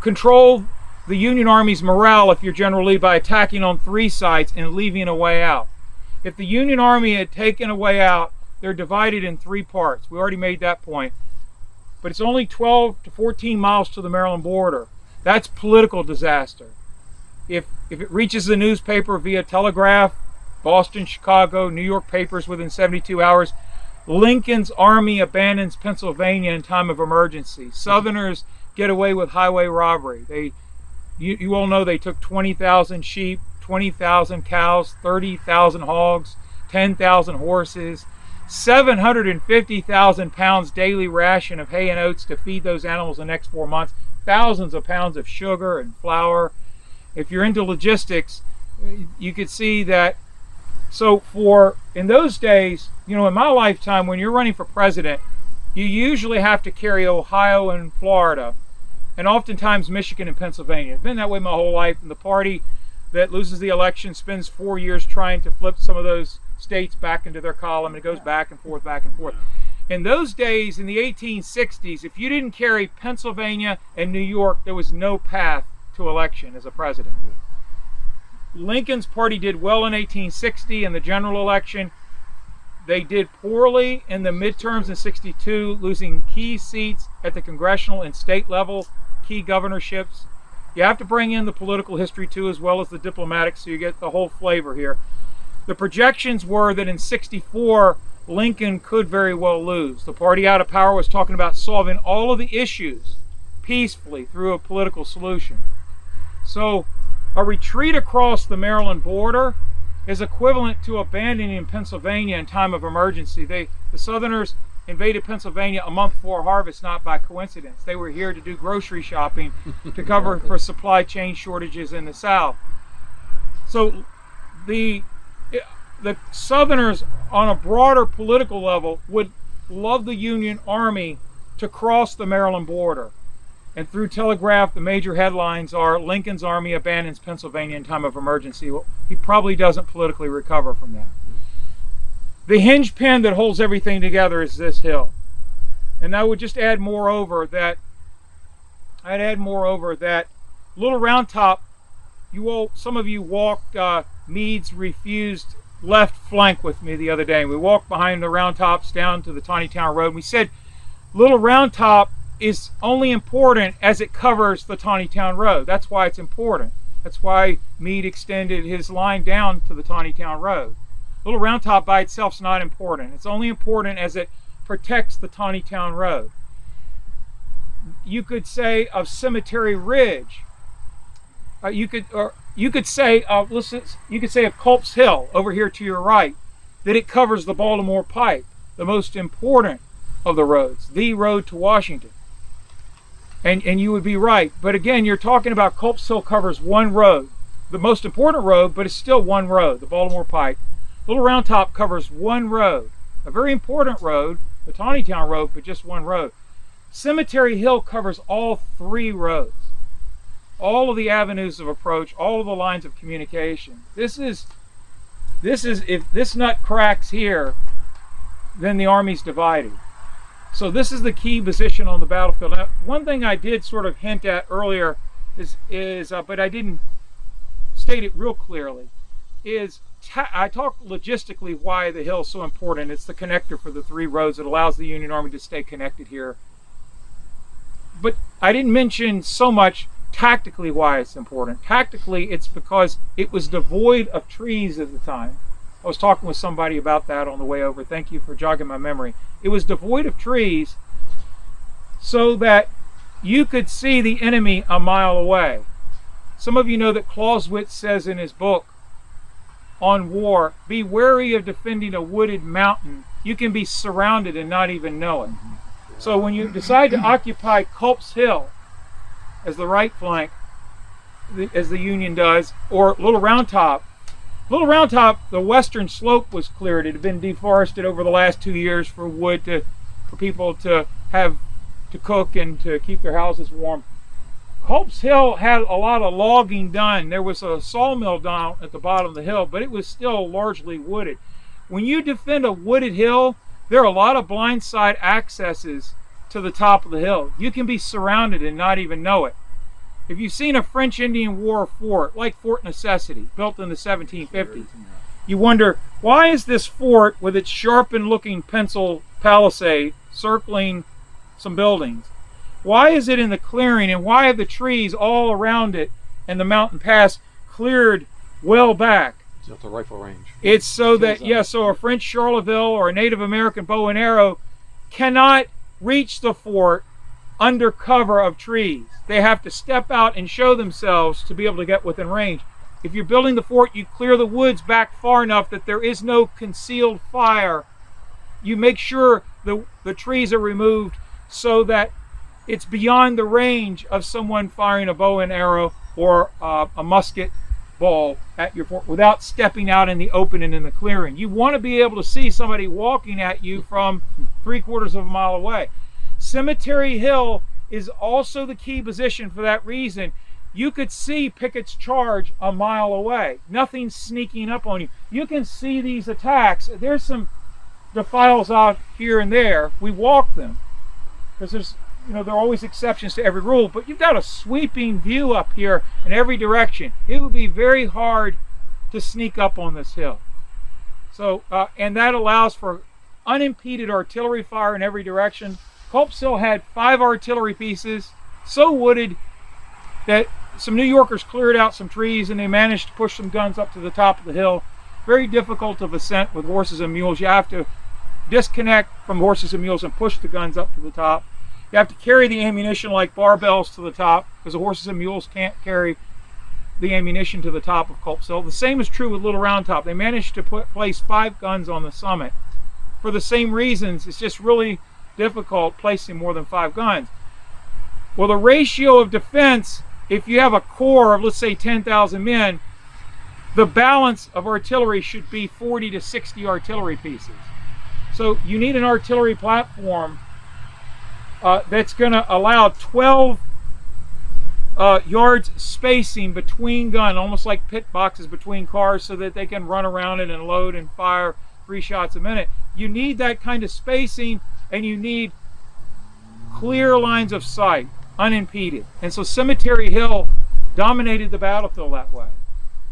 control the Union Army's morale if you're General Lee by attacking on 3 sides and leaving a way out. If the Union Army had taken a way out, they're divided in 3 parts. We already made that point. But it's only 12 to 14 miles to the Maryland border. That's political disaster. If it reaches the newspaper via telegraph, Boston, Chicago, New York papers within 72 hours, Lincoln's army abandons Pennsylvania in time of emergency. Southerners get away with highway robbery. You all know they took 20,000 sheep, 20,000 cows, 30,000 hogs, 10,000 horses, 750,000 pounds daily ration of hay and oats to feed those animals the next 4 months, thousands of pounds of sugar and flour. If you're into logistics, you could see that. So in those days, in my lifetime, when you're running for president, you usually have to carry Ohio and Florida, and oftentimes Michigan and Pennsylvania. It's been that way my whole life, and the party that loses the election spends 4 years trying to flip some of those states back into their column, and it goes back and forth, back and forth. In those days, in the 1860s, if you didn't carry Pennsylvania and New York, there was no path to election as a president. Lincoln's party did well in 1860 in the general election. They did poorly in the midterms in '62, losing key seats at the congressional and state level, key governorships. You have to bring in the political history too, as well as the diplomatic, so you get the whole flavor here. The projections were that in '64, Lincoln could very well lose. The party out of power was talking about solving all of the issues peacefully through a political solution. So a retreat across the Maryland border is equivalent to abandoning Pennsylvania in time of emergency. The Southerners invaded Pennsylvania a month before harvest, not by coincidence. They were here to do grocery shopping to cover for supply chain shortages in the South. So the Southerners on a broader political level would love the Union Army to cross the Maryland border. And through telegraph, the major headlines are Lincoln's army abandons Pennsylvania in time of emergency. Well, he probably doesn't politically recover from that. The hinge pin that holds everything together is this hill. And I would just add moreover that Little Round Top, some of you walked Meade's refused left flank with me the other day. We walked behind the Round Tops down to the Taneytown Road, and we said Little Round Top is only important as it covers the Taneytown Road. That's why it's important. That's why Meade extended his line down to the Taneytown Road. Little Round Top by itself is not important. It's only important as it protects the Taneytown Road. You could say of Cemetery Ridge, you could say of Culp's Hill over here to your right, that it covers the Baltimore Pike, the most important of the roads, the road to Washington. And you would be right. But again, you're talking about Culp's Hill covers one road, the most important road, but it's still one road, the Baltimore Pike. Little Round Top covers one road, a very important road, the Taneytown Road, but just one road. Cemetery Hill covers all three roads, all of the avenues of approach, all of the lines of communication. This is if this nut cracks here, then the Army's divided. So this is the key position on the battlefield. Now, one thing I did sort of hint at earlier but I didn't state it real clearly, is I talked logistically why the hill is so important. It's the connector for the three roads that allows the Union Army to stay connected here. But I didn't mention so much tactically why it's important. Tactically, it's because it was devoid of trees at the time. I was talking with somebody about that on the way over. Thank you for jogging my memory. It was devoid of trees so that you could see the enemy a mile away. Some of you know that Clausewitz says in his book on war, be wary of defending a wooded mountain. You can be surrounded and not even know it. So when you decide to occupy Culp's Hill as the right flank, as the Union does, or Little Round Top, the western slope was cleared. It had been deforested over the last 2 years for wood for people to have to cook and to keep their houses warm. Culp's Hill had a lot of logging done. There was a sawmill down at the bottom of the hill, but it was still largely wooded. When you defend a wooded hill, there are a lot of blindside accesses to the top of the hill. You can be surrounded and not even know it. If you've seen a French Indian War fort, like Fort Necessity, built in the 1750s, you wonder, why is this fort with its sharpened looking pencil palisade circling some buildings? Why is it in the clearing, and why have the trees all around it and the mountain pass cleared well back? It's at the rifle range. It's so that, so a French Charleville or a Native American bow and arrow cannot reach the fort under cover of trees. They have to step out and show themselves to be able to get within range. If you're building the fort, you clear the woods back far enough that there is no concealed fire. You make sure the trees are removed so that it's beyond the range of someone firing a bow and arrow or a musket ball at your fort without stepping out in the open and in the clearing. You want to be able to see somebody walking at you from 3/4 of a mile away. Cemetery Hill is also the key position for that reason. You could see Pickett's charge a mile away. Nothing's sneaking up on you. You can see these attacks. There's some defiles out here and there. We walk them because there are always exceptions to every rule, but you've got a sweeping view up here in every direction. It would be very hard to sneak up on this hill. So, and that allows for unimpeded artillery fire in every direction. Culp's Hill had 5 artillery pieces, so wooded that some New Yorkers cleared out some trees and they managed to push some guns up to the top of the hill. Very difficult of ascent with horses and mules. You have to disconnect from horses and mules and push the guns up to the top. You have to carry the ammunition like barbells to the top because the horses and mules can't carry the ammunition to the top of Culp's Hill. The same is true with Little Round Top. They managed to place 5 guns on the summit. For the same reasons, it's just really difficult placing more than 5 guns. Well, the ratio of defense, if you have a corps of, let's say, 10,000 men, the balance of artillery should be 40 to 60 artillery pieces. So you need an artillery platform that's going to allow 12 yards spacing between gun, almost like pit boxes between cars, so that they can run around it and load and fire 3 shots a minute. You need that kind of spacing, and you need clear lines of sight, unimpeded. And so Cemetery Hill dominated the battlefield that way.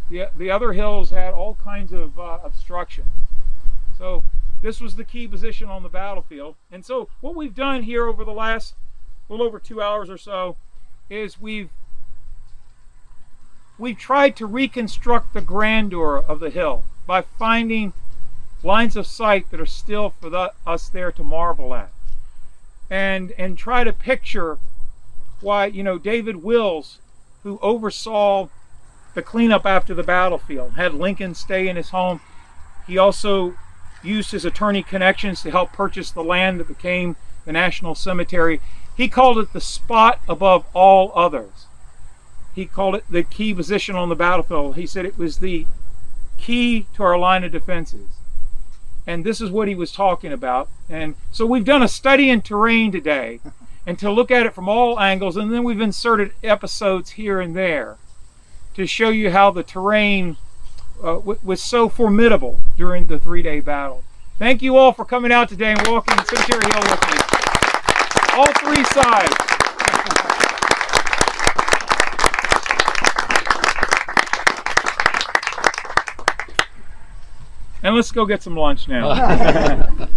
The other hills had all kinds of obstruction. So this was the key position on the battlefield. And so what we've done here over the last little over 2 hours or so is we've tried to reconstruct the grandeur of the hill by finding lines of sight that are still for us there to marvel at, and try to picture why, you know, David Wills, who oversaw the cleanup after the battlefield, had Lincoln stay in his home. He also used his attorney connections to help purchase the land that became the National Cemetery. He called it the spot above all others. He called it the key position on the battlefield. He said it was the key to our line of defenses. And this is what he was talking about. And so we've done a study in terrain today, and to look at it from all angles, and then we've inserted episodes here and there to show you how the terrain was so formidable during the 3-day battle. Thank you all for coming out today and walking Cemetery Hill with me. All 3 sides. And let's go get some lunch now.